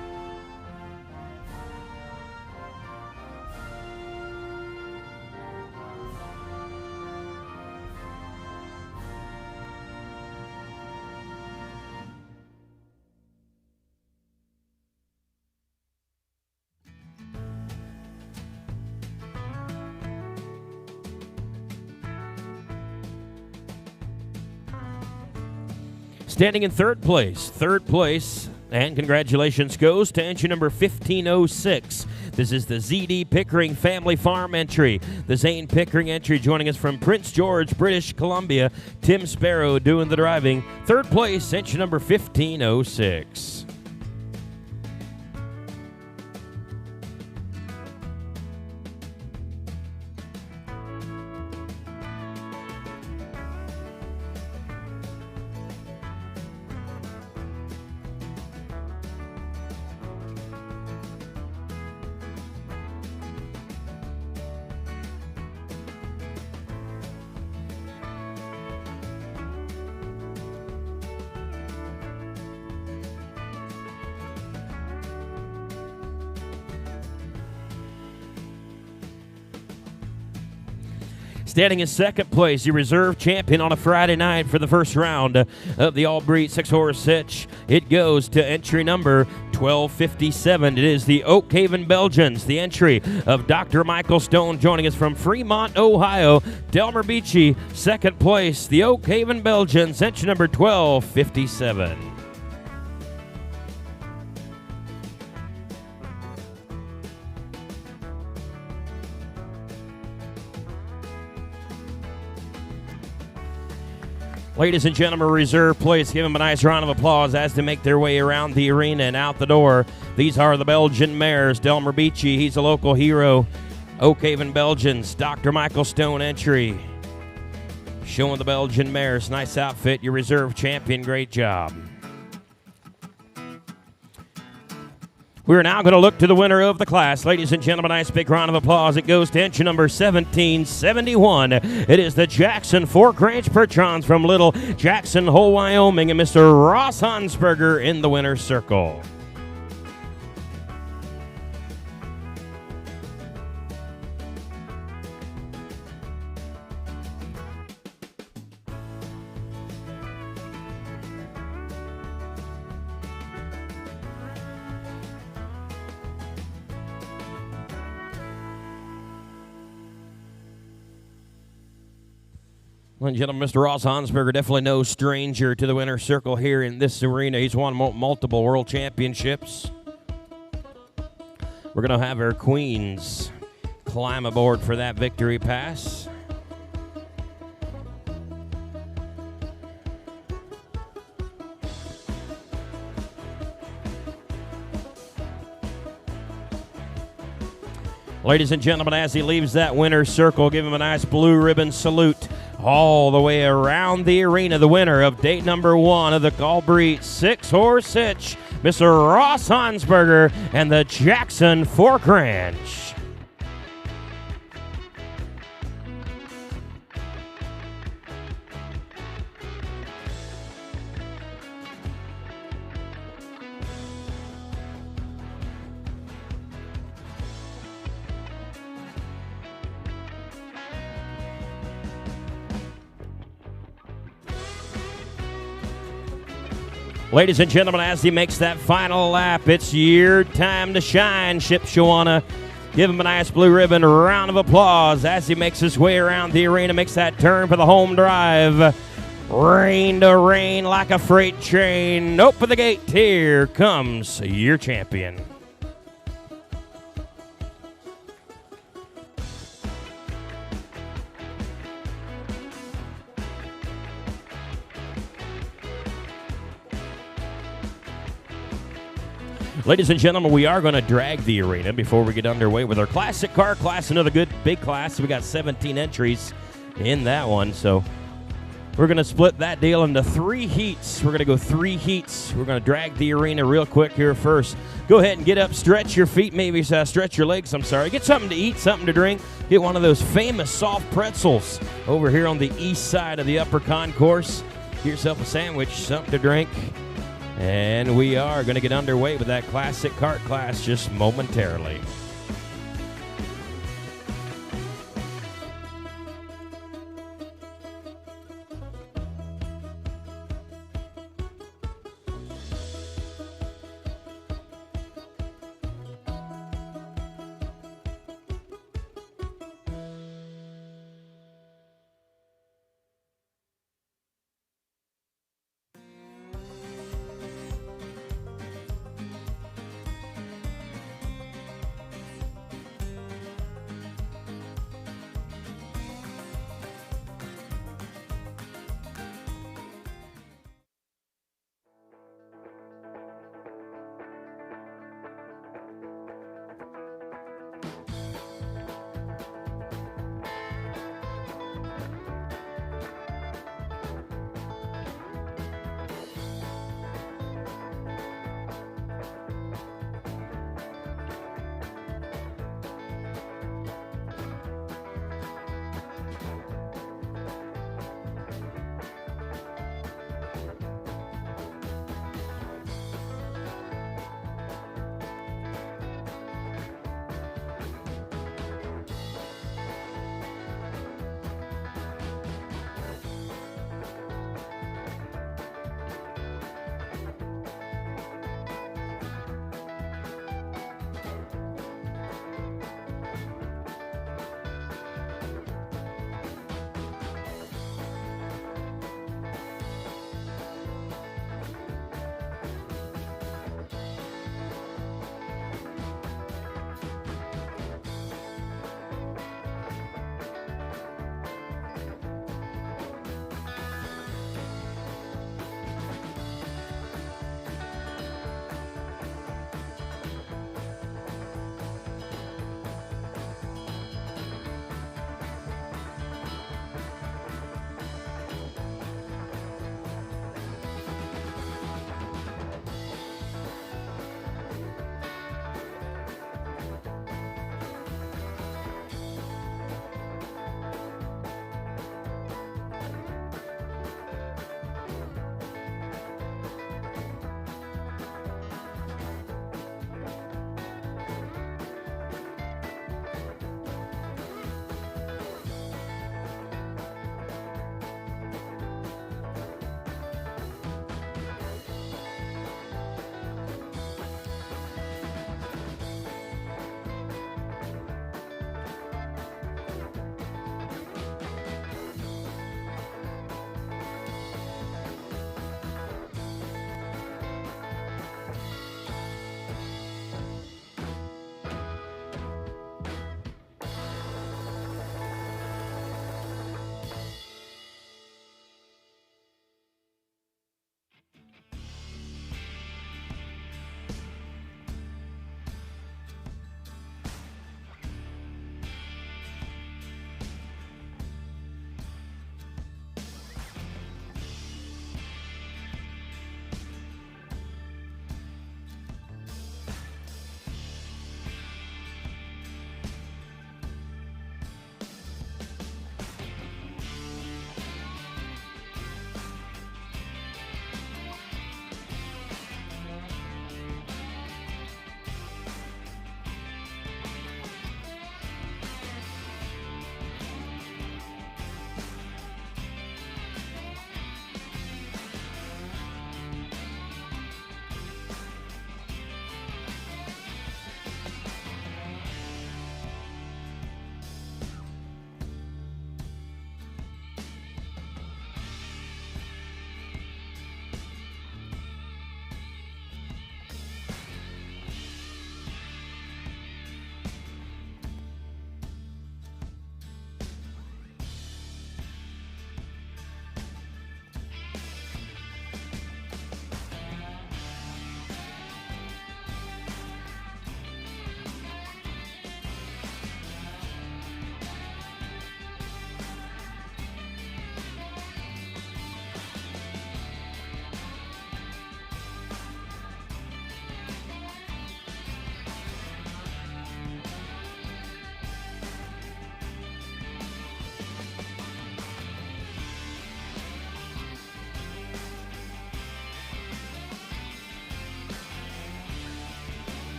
Speaker 1: Standing in third place, and congratulations goes to entry number 1506. This is the ZD Pickering Family Farm entry. The Zane Pickering entry joining us from Prince George, British Columbia. Tim Sparrow doing the driving. Third place, entry number 1506. Standing in second place, your reserve champion on a Friday night for the first round of the all-breed six-horse hitch. It goes to entry number 1257. It is the Oak Haven Belgians, the entry of Dr. Michael Stone joining us from Fremont, Ohio. Delmer Beachy, second place. The Oak Haven Belgians, entry number 1257. Ladies and gentlemen, reserve place. Give them a nice round of applause as they make their way around the arena and out the door. These are the Belgian mares. Delmer Beachy, he's a local hero. Oak Haven Belgians, Dr. Michael Stone entry. Showing the Belgian mares. Nice outfit. Your reserve champion, great job. We're now going to look to the winner of the class. Ladies and gentlemen, nice big round of applause. It goes to entry number 1771. It is the Jackson Fork Ranch Bertrands from Little Jackson Hole, Wyoming, and Mr. Ross Hansberger in the winner's circle. Ladies and gentlemen, Mr. Ross Hansberger, definitely no stranger to the winner's circle here in this arena. He's won multiple world championships. We're going to have our queens climb aboard for that victory pass. Ladies and gentlemen, as he leaves that winner's circle, give him a nice blue ribbon salute all the way around the arena. The winner of date number 1 of the all-breed six-horse hitch, Mr. Ross Hansberger and the Jackson Fork Ranch. Ladies and gentlemen, as he makes that final lap, it's your time to shine, Shipshawana. Give him a nice blue ribbon round of applause as he makes his way around the arena, makes that turn for the home drive. Rain to rain like a freight train. Open the gate. Here comes your champion. Ladies and gentlemen, we are going to drag the arena before we get underway with our classic car class. Another good big class. We got 17 entries in that one, so we're going to split that deal into 3 heats. We're going to go 3 heats. We're going to drag the arena real quick here first. Go ahead and get up, stretch your feet, maybe stretch your legs, Get something to eat, something to drink. Get one of those famous soft pretzels over here on the east side of the upper concourse. Get yourself a sandwich, something to drink. And we are going to get underway with that classic kart class just momentarily.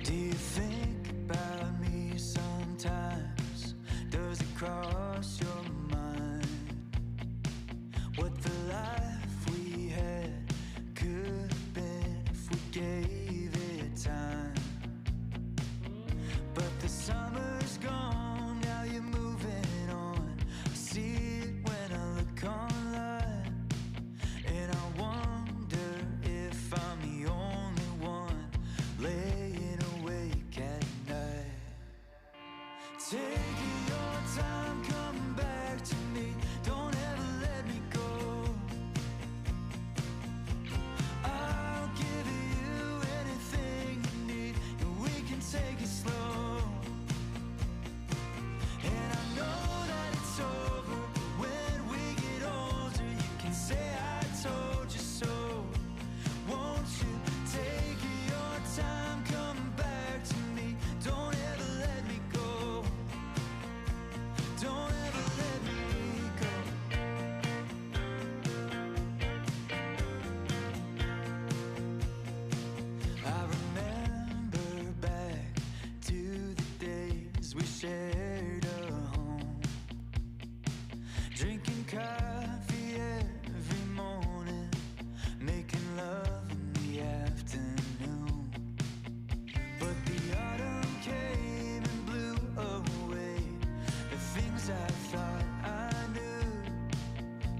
Speaker 2: Do you think about me sometimes? Does it cross your mind what the life we had could have been if we gave it time? But the summer's gone, now you're moving on. I see it when I look online, and I wonder if I'm the only one laying awake at night. Take your time, come back to me. Don't ever let me go. I'll give you anything you need, and we can take it slow. And I know that it's over, but when we get older, you can say I told you so. Won't you take your time, come back to me. Don't ever let me go. Don't ever let me go. I remember back to the days we shared a home, drinking coffee every morning, making love in the afternoon. But the autumn came and blew away the things I thought I knew,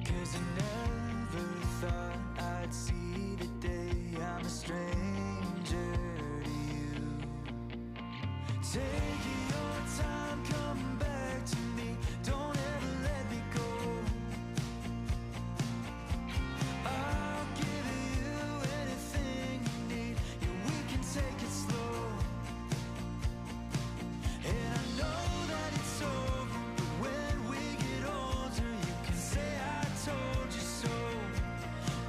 Speaker 2: 'cause I never thought I'd see the day I'm a stranger to you. Take your time, come back to me. Don't ever let me go. I'll give you anything you need, yeah, we can take it slow. And I know that it's over, but when we get older, you can say I told you so.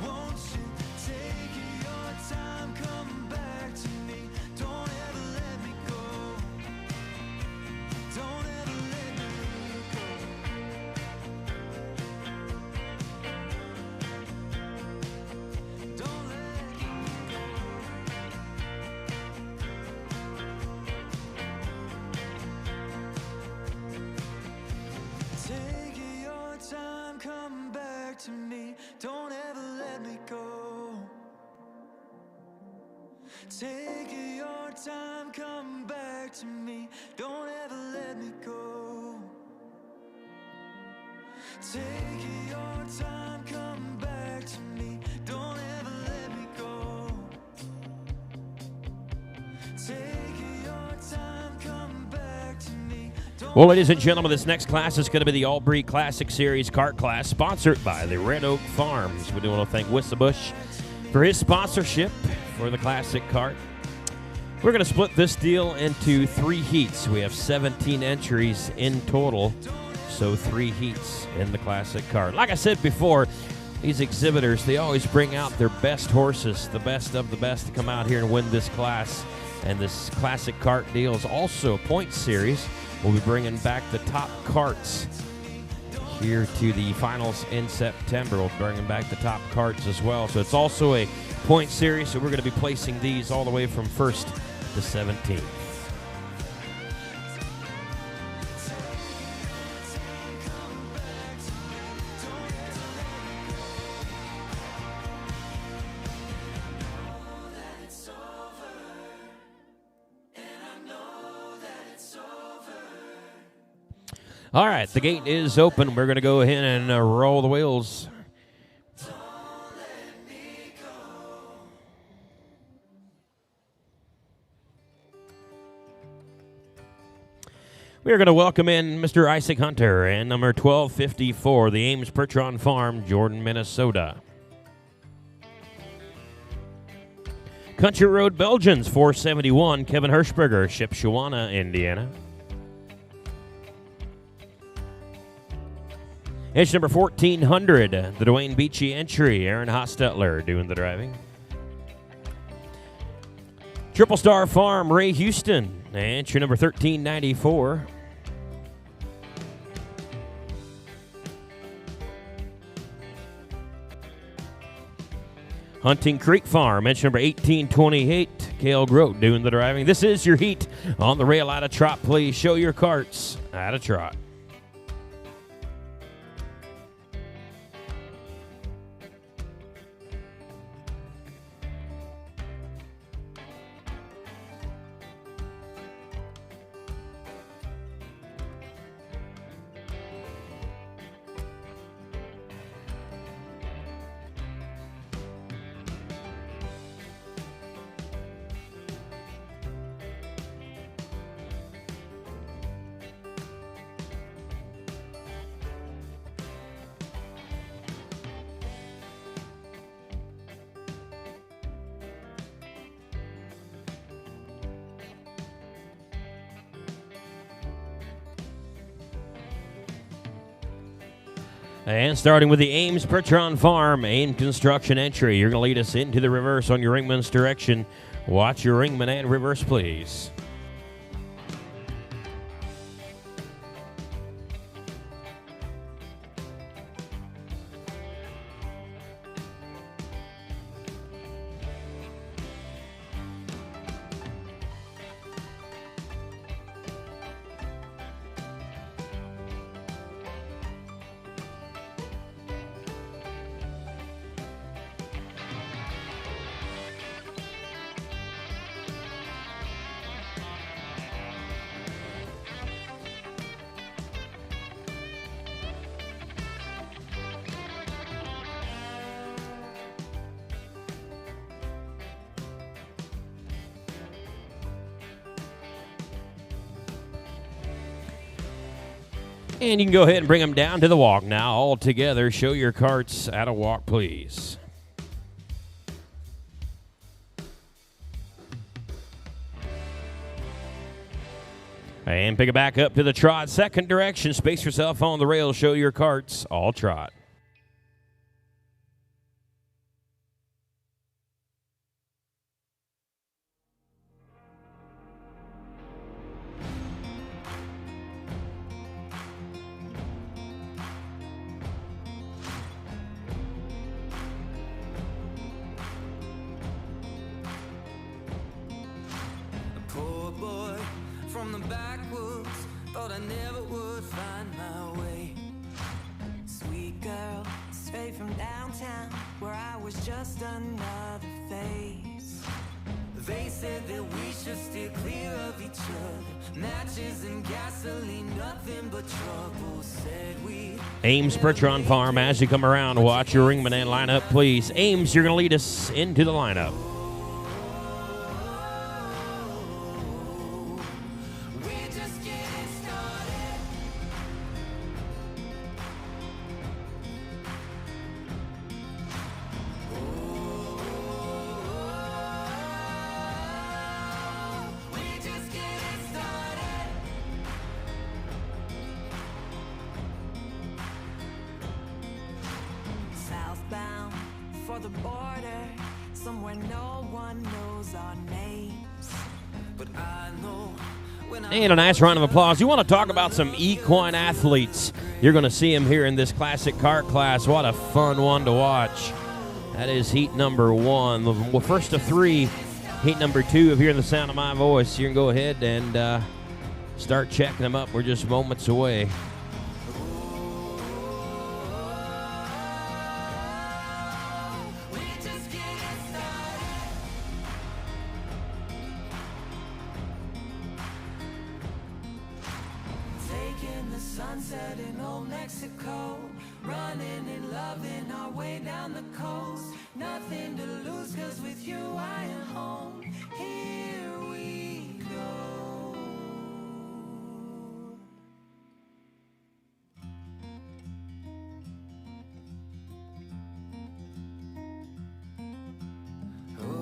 Speaker 2: Won't you take your time, come back to me. Don't ever let me go. Don't ever let me go. Don't let me go. Take your time, come back to me. Don't ever let me go. Take your time, come back to me. Don't ever let me go. Take your time, come back to me. Don't ever let me go. Take your time, come back to me. Don't
Speaker 1: Well, ladies and gentlemen, this next class is going to be the All-Brie Classic Series kart class, sponsored by the Red Oak Farms. We do want to thank Wissabush for his sponsorship for the classic kart. We're going to split this deal into 3 heats. We have 17 entries in total, so 3 heats in the classic kart. Like I said before, these exhibitors, they always bring out their best horses, the best of the best, to come out here and win this class. And this classic kart deal is also a point series. We'll be bringing back the top karts here to the finals in September. We'll be bringing back the top karts as well. So it's also a point series, so we're going to be placing these all the way from 1st to 17th. All right, the gate is open. We're going to go ahead and roll the wheels. We are going to welcome in Mr. Isaac Hunter and number 1254, the Ames Pertron Farm, Jordan, Minnesota. Country Road Belgians, 471, Kevin Hirschberger, Shipshewana, Indiana. Edge number 1400, the Dwayne Beachy entry, Aaron Hostetler doing the driving. Triple Star Farm, Ray Houston. Entry number 1394. Hunting Creek Farm, entry number 1828. Cale Grote doing the driving. This is your heat on the rail out of trot. Please show your carts out of trot. And starting with the Ames Pertron Farm, AIM Construction entry. You're going to lead us into the reverse on your ringman's direction. Watch your ringman and reverse, please. And you can go ahead and bring them down to the walk now. All together, show your carts at a walk, please. And pick it back up to the trot. Second direction. Space yourself on the rail. Show your carts. All trot.
Speaker 2: Poor boy from the backwoods, thought I never would find my way. Sweet girl, straight from downtown, where I was just another face. They said that we should steer clear of each other. Matches and gasoline, nothing but trouble, said we.
Speaker 1: Ames Pertron Farm, as you come around, watch your ringman and line up, please. Ames, you're going to lead us into the lineup.
Speaker 2: For the border, somewhere no one knows our names. But I know when
Speaker 1: And a nice round of applause. You want to talk about some equine athletes. You're going to see them here in this classic cart class. What a fun one to watch. That is heat number one. The first of three. Heat number two of hearing the sound of my voice. You can go ahead and start checking them up. We're just moments away.
Speaker 2: Sunset in old Mexico, running and loving our way down the coast. Nothing to lose, 'cause with you I am home. Here we go. Oh,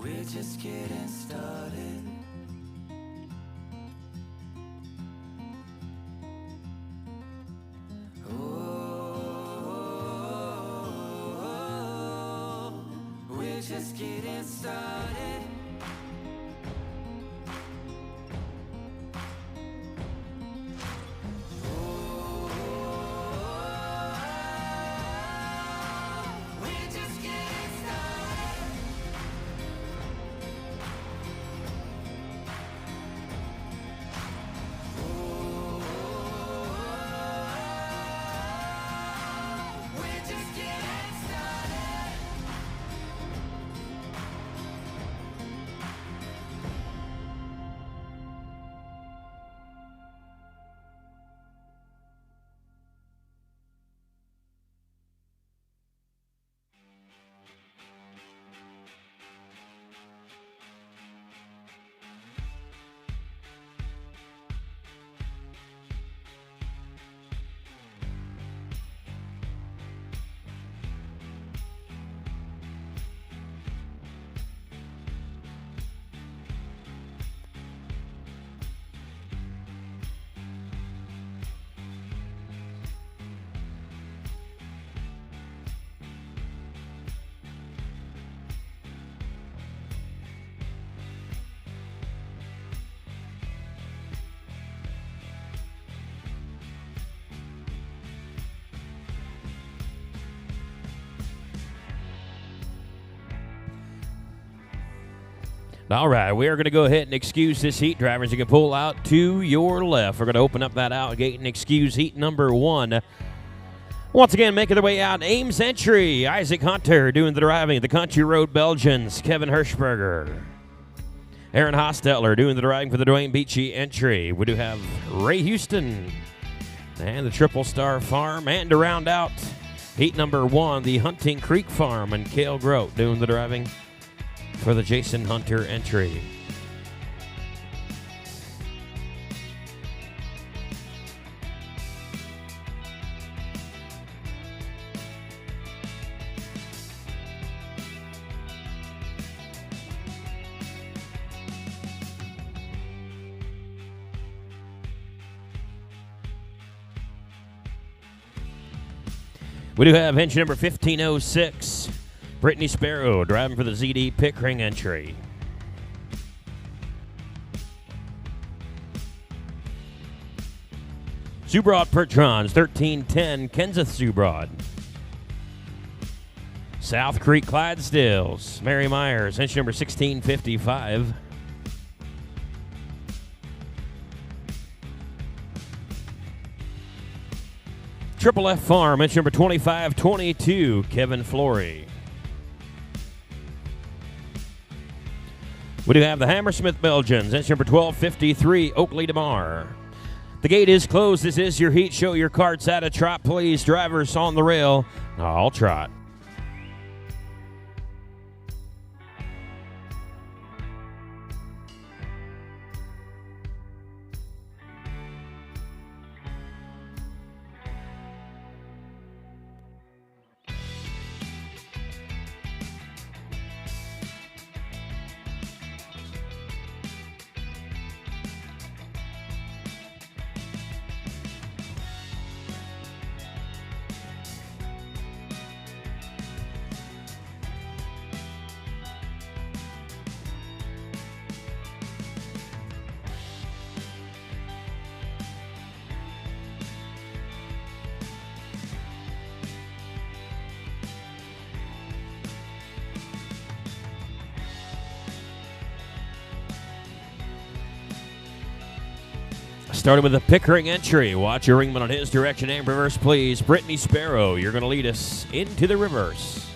Speaker 2: we're just getting started. just getting started.
Speaker 1: All right, we are going to go ahead and excuse this heat. Drivers, you can pull out to your left. We're going to open up that out gate and excuse heat number 1. Once again, making their way out, Ames entry, Isaac Hunter doing the driving. The Country Road Belgians, Kevin Hirschberger. Aaron Hostetler doing the driving for the Dwayne Beachy entry. We do have Ray Houston and the Triple Star Farm. And to round out heat number 1, the Hunting Creek Farm and Cale Grote doing the driving for the Jason Hunter entry. We do have engine number 1506, Brittany Sparrow driving for the ZD Pickering entry. Zubrod Pertrons, 1310, Kenseth Zubrod. South Creek Clydesdales, Mary Myers, engine number 1655. Triple F Farm, engine number 2522, Kevin Flory. We do have the Hammersmith Belgians, engine number 1253, Oakley DeMar. The gate is closed. This is your heat. Show your carts at a trot, please. Drivers on the rail. I'll trot. Starting with the Pickering entry. Watch your ringman on his direction and reverse, please. Brittany Sparrow, you're going to lead us into the reverse.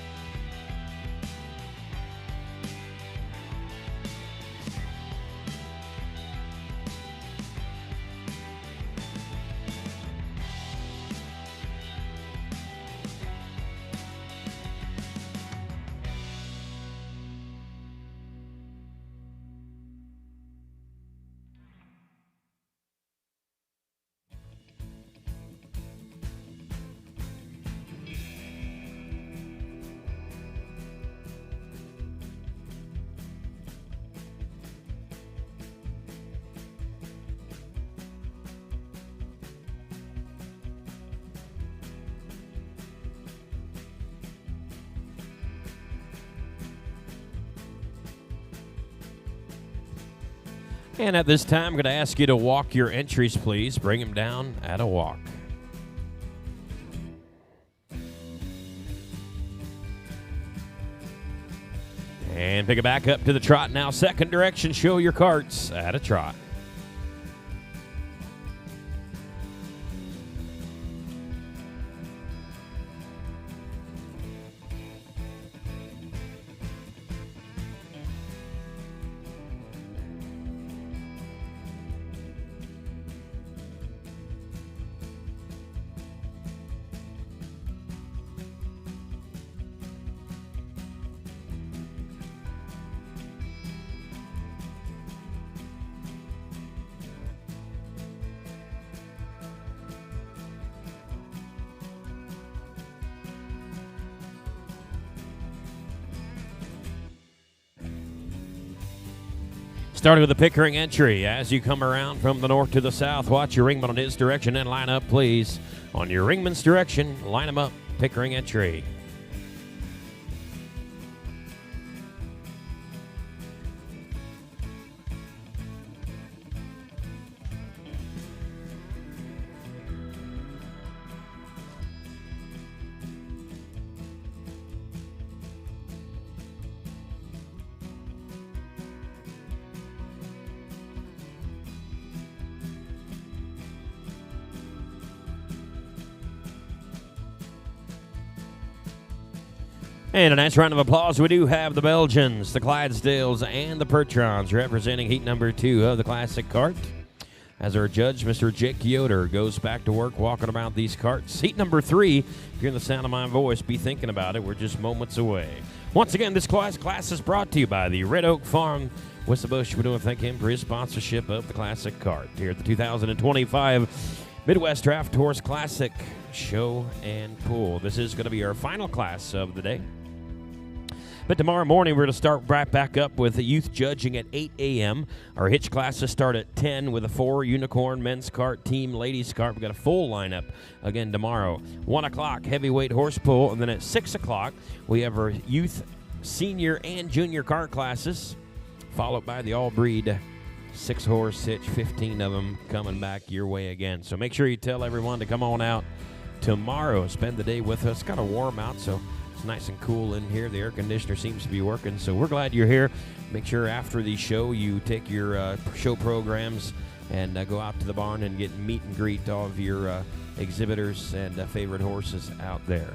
Speaker 1: And at this time, I'm going to ask you to walk your entries, please. Bring them down at a walk. And pick it back up to the trot now. Second direction, show your carts at a trot. Starting with the Pickering entry. As you come around from the north to the south, watch your ringman on his direction and line up, please. On your ringman's direction, line them up. Pickering entry. And a nice round of applause. We do have the Belgians, the Clydesdales, and the Pertrons representing heat number 2 of the Classic Cart. As our judge, Mr. Jake Yoder, goes back to work walking around these carts. Heat number 3, if you're hearing the sound of my voice, be thinking about it. We're just moments away. Once again, this class is brought to you by the Red Oak Farm. Whistle-Bush, we do thank him for his sponsorship of the Classic Cart here at the 2025 Midwest Draft Horse Classic Show and Pool. This is going to be our final class of the day. But tomorrow morning, we're going to start right back up with the youth judging at 8 a.m. Our hitch classes start at 10 with a 4 unicorn men's cart, team ladies cart. We've got a full lineup again tomorrow. 1 o'clock, heavyweight horse pull. And then at 6 o'clock, we have our youth, senior, and junior cart classes, followed by the all-breed 6-horse hitch, 15 of them coming back your way again. So make sure you tell everyone to come on out tomorrow. Spend the day with us. It's kind of warm out, so nice and cool in here. The air conditioner seems to be working, so we're glad you're here. Make sure after the show you take your show programs and go out to the barn and get meet and greet all of your exhibitors and favorite horses out there.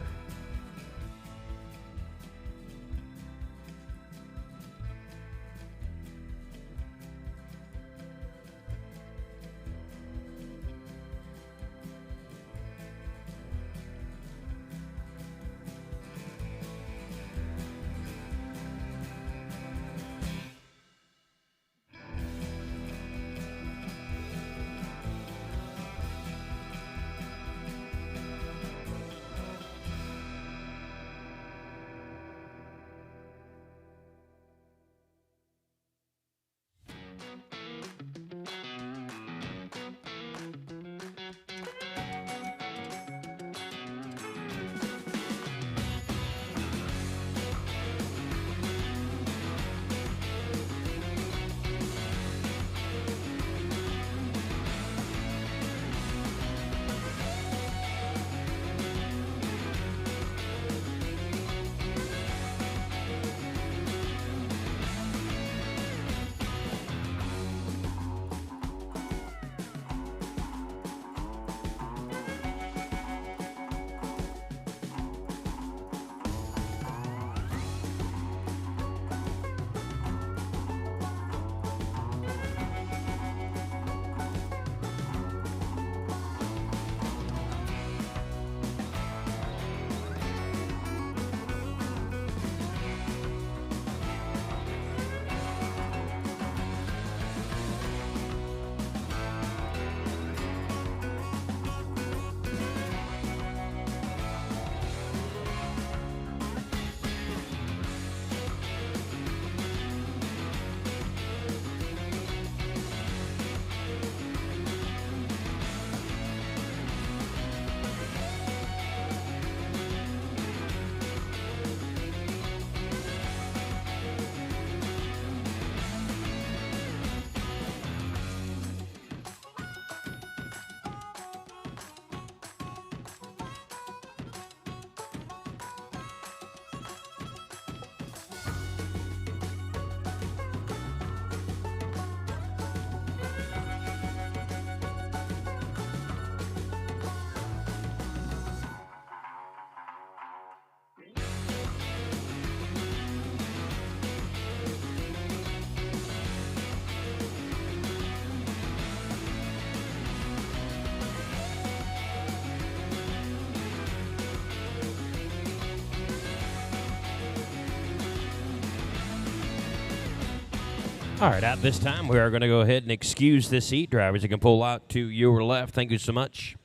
Speaker 1: All right, at this time, we are going to go ahead and excuse this heat. Drivers, you can pull out to your left. Thank you so much.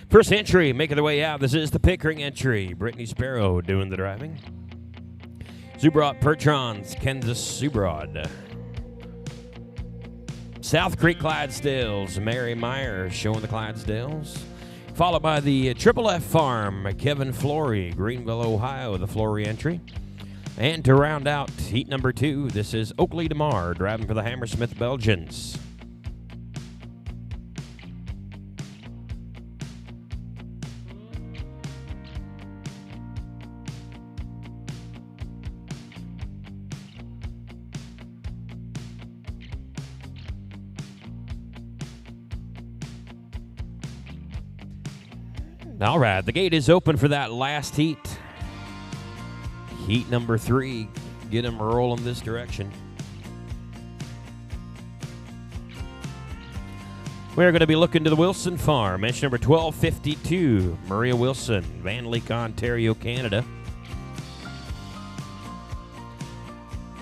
Speaker 1: First entry, making their way out. This is the Pickering entry. Brittany Sparrow doing the driving. Zubrod Pertrons, Kansas Zubrod. South Creek Clydesdales, Mary Meyer showing the Clydesdales. Followed by the Triple F Farm, Kevin Flory, Greenville, Ohio, the Flory entry. And to round out heat number 2, this is Oakley DeMar driving for the Hammersmith Belgians. All right, the gate is open for that last heat. Heat number 3, get them rolling this direction. We're going to be looking to the Wilson Farm. Entry number 1252, Maria Wilson, Van Leek, Ontario, Canada.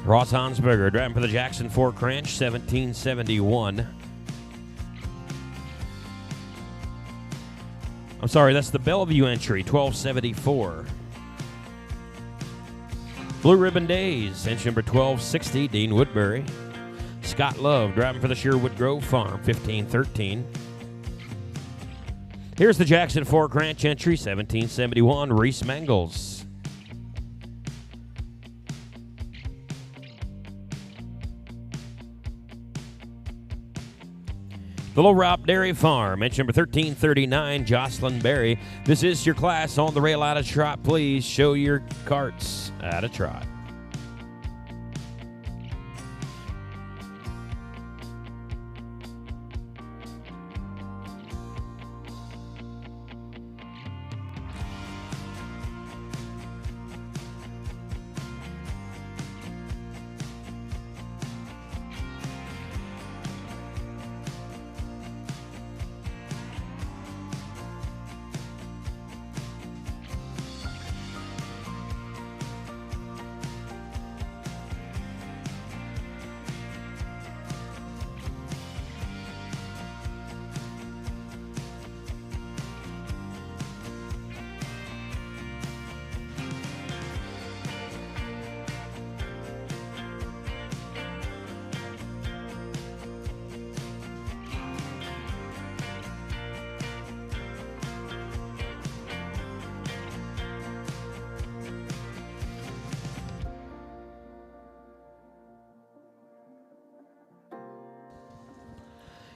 Speaker 1: Ross Hansberger driving for the Jackson Fork Ranch, 1771. I'm sorry, that's the Bellevue entry, 1274. Blue Ribbon Days, entry number 1260, Dean Woodbury. Scott Love driving for the Sherwood Grove Farm, 1513. Here's the Jackson Fork Ranch entry, 1771, Reese Mangles. The Little Rock Dairy Farm, entry number 1339, Jocelyn Berry. This is your class on the rail out of trot. Please show your carts out of trot.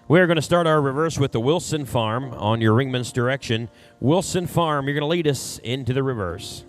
Speaker 1: We're going to start our reverse with the Wilson Farm on your ringman's direction. Wilson Farm, you're going to lead us into the reverse.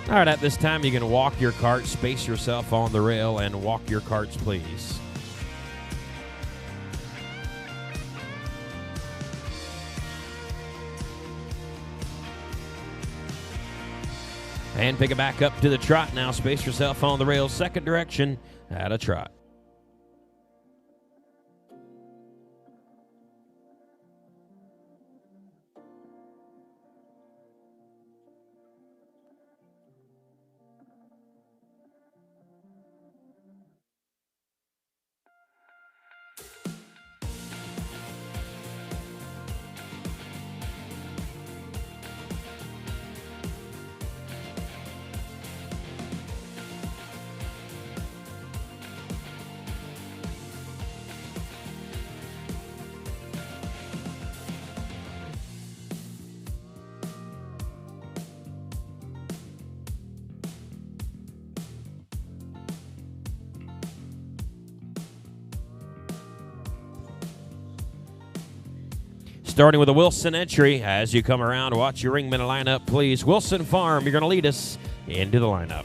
Speaker 1: All right, at this time, you can walk your cart, space yourself on the rail, and walk your carts, please. And pick it back up to the trot now. Space yourself on the rail, second direction, at a trot. Starting with a Wilson entry. As you come around, watch your ringman line up, please. Wilson Farm, you're going to lead us into the lineup.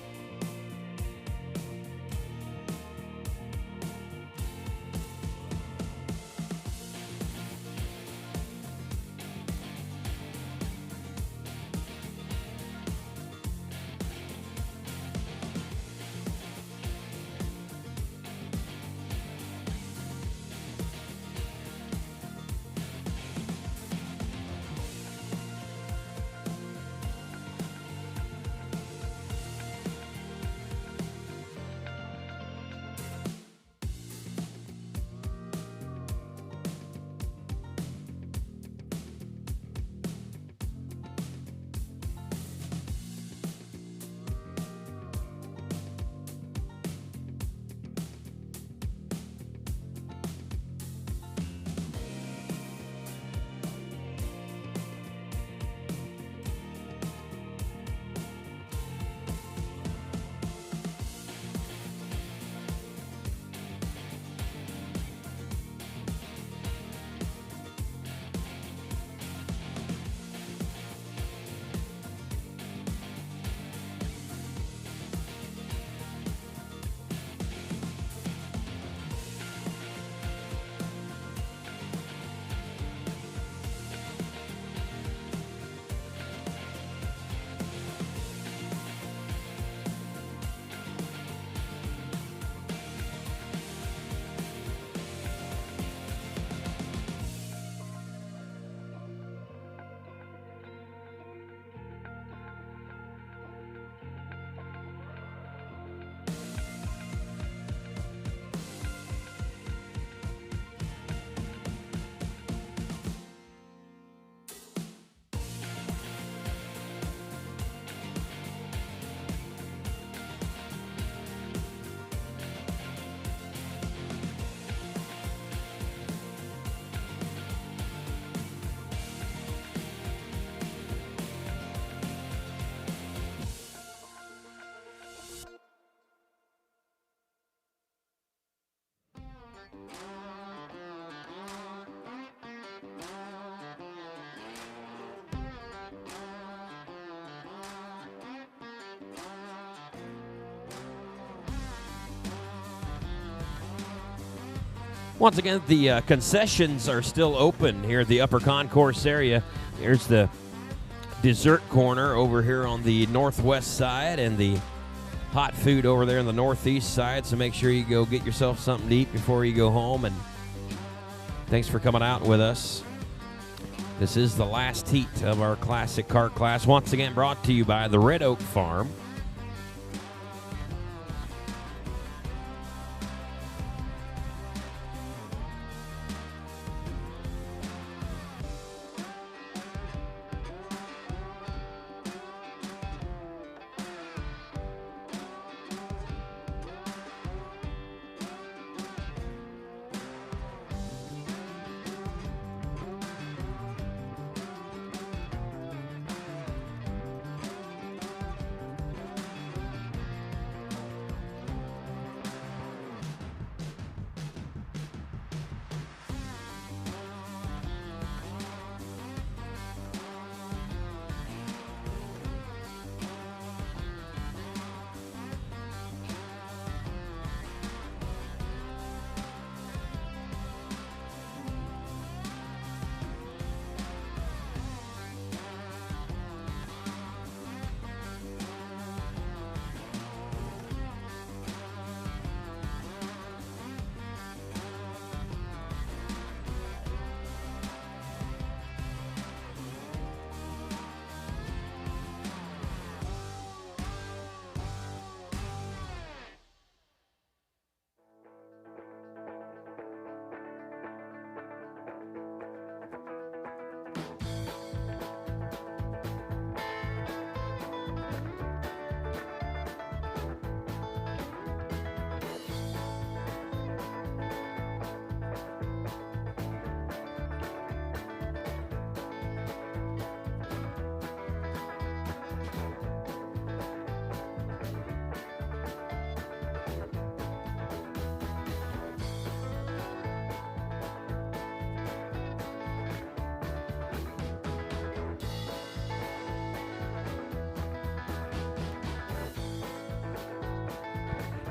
Speaker 1: Once again, the concessions are still open here at the Upper Concourse area. Here's the dessert corner over here on the northwest side and the hot food over there on the northeast side. So make sure you go get yourself something to eat before you go home. And thanks for coming out with us. This is the last heat of our classic car class. Once again, brought to you by the Red Oak Farm.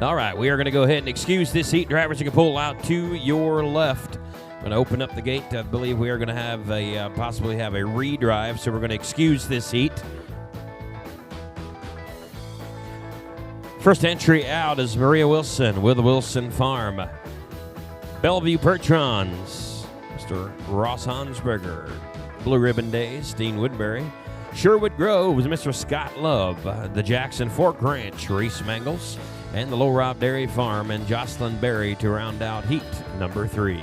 Speaker 1: All right, we are going to go ahead and excuse this heat. Drivers, you can pull out to your left. I'm going to open up the gate. I believe we are going to have possibly have a redrive, so we're going to excuse this heat. First entry out is Maria Wilson with the Wilson Farm. Bellevue Pertrons, Mr. Ross Hansberger. Blue Ribbon Days, Dean Woodbury. Sherwood Grove was Mr. Scott Love. The Jackson Fork Ranch, Reese Mangles. And the Low Rob Dairy Farm and Jocelyn Berry to round out heat number 3.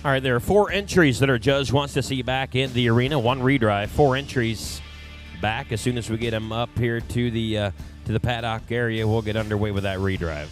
Speaker 1: All right, there are 4 entries that our judge wants to see back in the arena. 1 redrive, 4 entries back. As soon as we get them up here to the paddock area, we'll get underway with that redrive.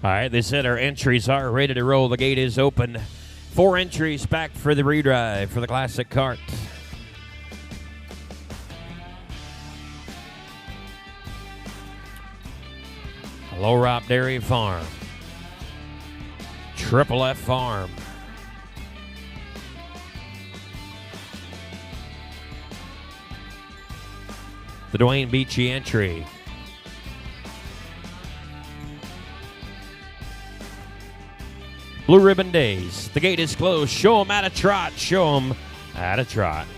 Speaker 1: All right, they said our entries are ready to roll. The gate is open. 4 entries back for the redrive for the classic cart. Low Rob Dairy Farm. Triple F Farm. The Dwayne Beachy entry. Blue Ribbon Days. The gate is closed. Show them at a trot. Show them at a trot.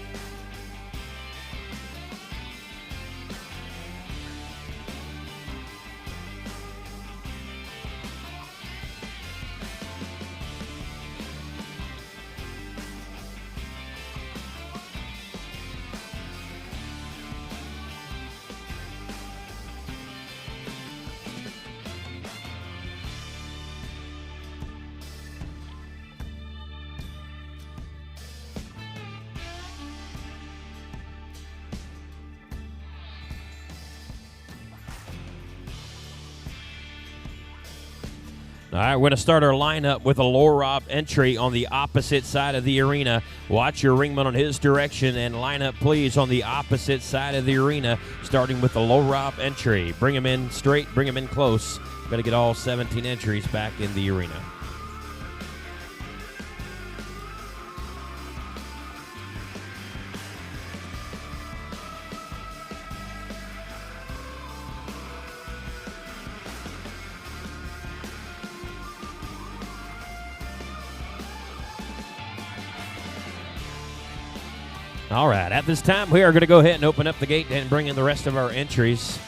Speaker 1: All right, we're going to start our lineup with a Low Rob entry on the opposite side of the arena. Watch your ringman on his direction and line up, please, on the opposite side of the arena, starting with the Low Rob entry. Bring him in straight, bring him in close. Got to get all 17 entries back in the arena. All right, at this time, we are going to go ahead and open up the gate and bring in the rest of our entries.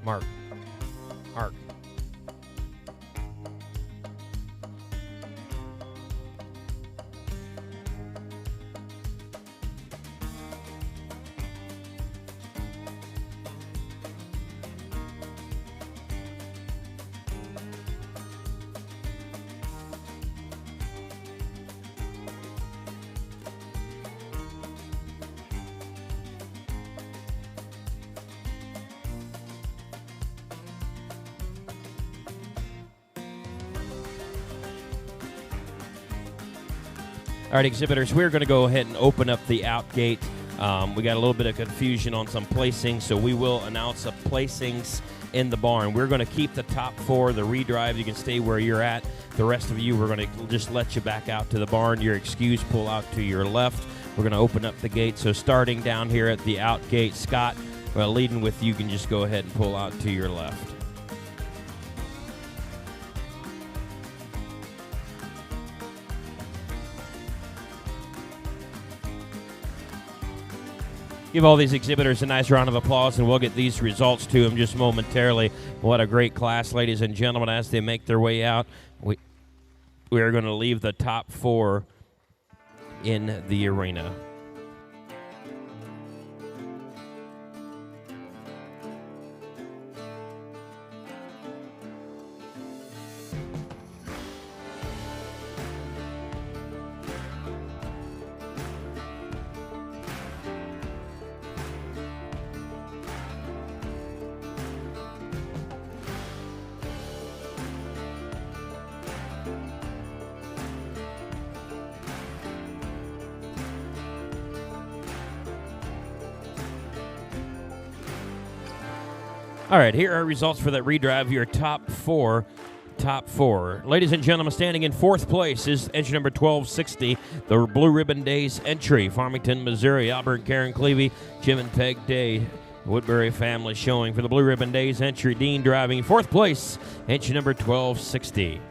Speaker 1: Mark. All right, exhibitors, we're going to go ahead and open up the out gate. We got a little bit of confusion on some placings, so we will announce the placings in the barn. We're going to keep the top 4, the redrive. You can stay where you're at. The rest of you, we're going to just let you back out to the barn. You're excused, pull out to your left. We're going to open up the gate. So starting down here at the out gate, Scott, leading with you, can just go ahead and pull out to your left. Give all these exhibitors a nice round of applause, and we'll get these results to them just momentarily. What a great class, ladies and gentlemen, as they make their way out. We are going to leave the top 4 in the arena. All right, here are results for that redrive, your top four. Ladies and gentlemen, standing in 4th place is entry number 1260, the Blue Ribbon Days entry, Farmington, Missouri. Albert, Karen Clevey, Jim and Peg Day, Woodbury family showing for the Blue Ribbon Days entry. Dean driving 4th place, entry number 1260.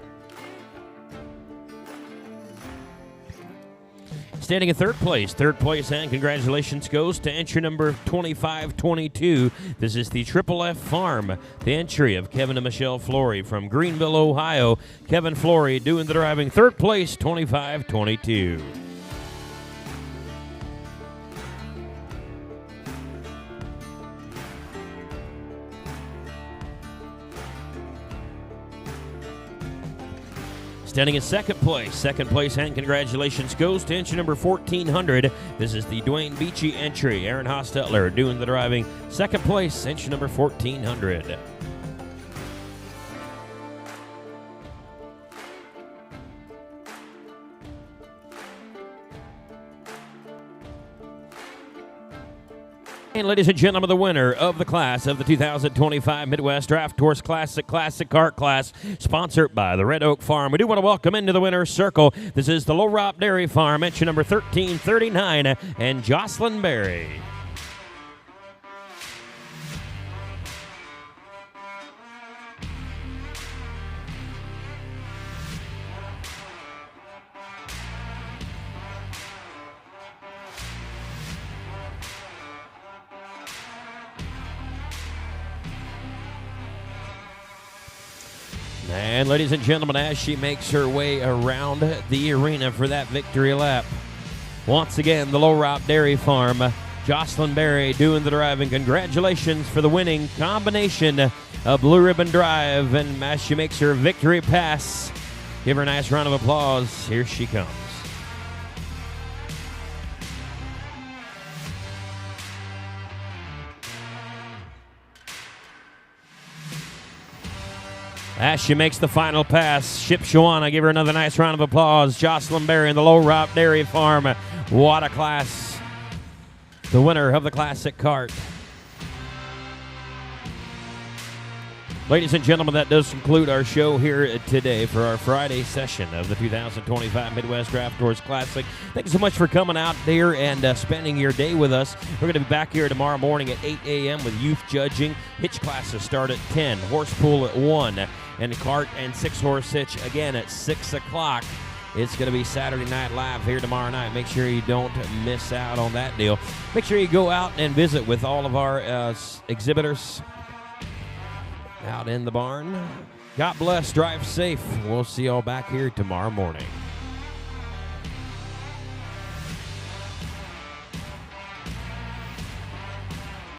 Speaker 1: Standing in 3rd place, and congratulations goes to entry number 2522. This is the Triple F Farm, the entry of Kevin and Michelle Flory from Greenville, Ohio. Kevin Flory doing the driving, 3rd place, 2522. Standing in 2nd place, and congratulations goes to entry number 1400. This is the Dwayne Beachy entry. Aaron Hostetler doing the driving, 2nd place, entry number 1400. And ladies and gentlemen, the winner of the class of the 2025 Midwest Draft Tours Classic Kart Class, sponsored by the Red Oak Farm. We do want to welcome into the winner's circle. This is the Lorop Dairy Farm, entry number 1339, and Jocelyn Berry. And ladies and gentlemen, as she makes her way around the arena for that victory lap, once again, the Lorop Dairy Farm, Jocelyn Berry doing the driving. Congratulations for the winning combination of Blue Ribbon Drive, and as she makes her victory pass, give her a nice round of applause. Here she comes. As she makes the final pass, Ship Shawana, give her another nice round of applause. Jocelyn Berry and the Lorop Dairy Farm. What a class. The winner of the Classic Kart. Ladies and gentlemen, that does conclude our show here today for our Friday session of the 2025 Midwest Draft Tours Classic. Thank you so much for coming out there and spending your day with us. We're going to be back here tomorrow morning at 8 a.m. with youth judging. Hitch classes start at 10, horse pool at 1, and cart and 6-horse hitch again at 6 o'clock. It's going to be Saturday Night Live here tomorrow night. Make sure you don't miss out on that deal. Make sure you go out and visit with all of our exhibitors. out in the barn. God bless. Drive safe. We'll see y'all back here tomorrow morning.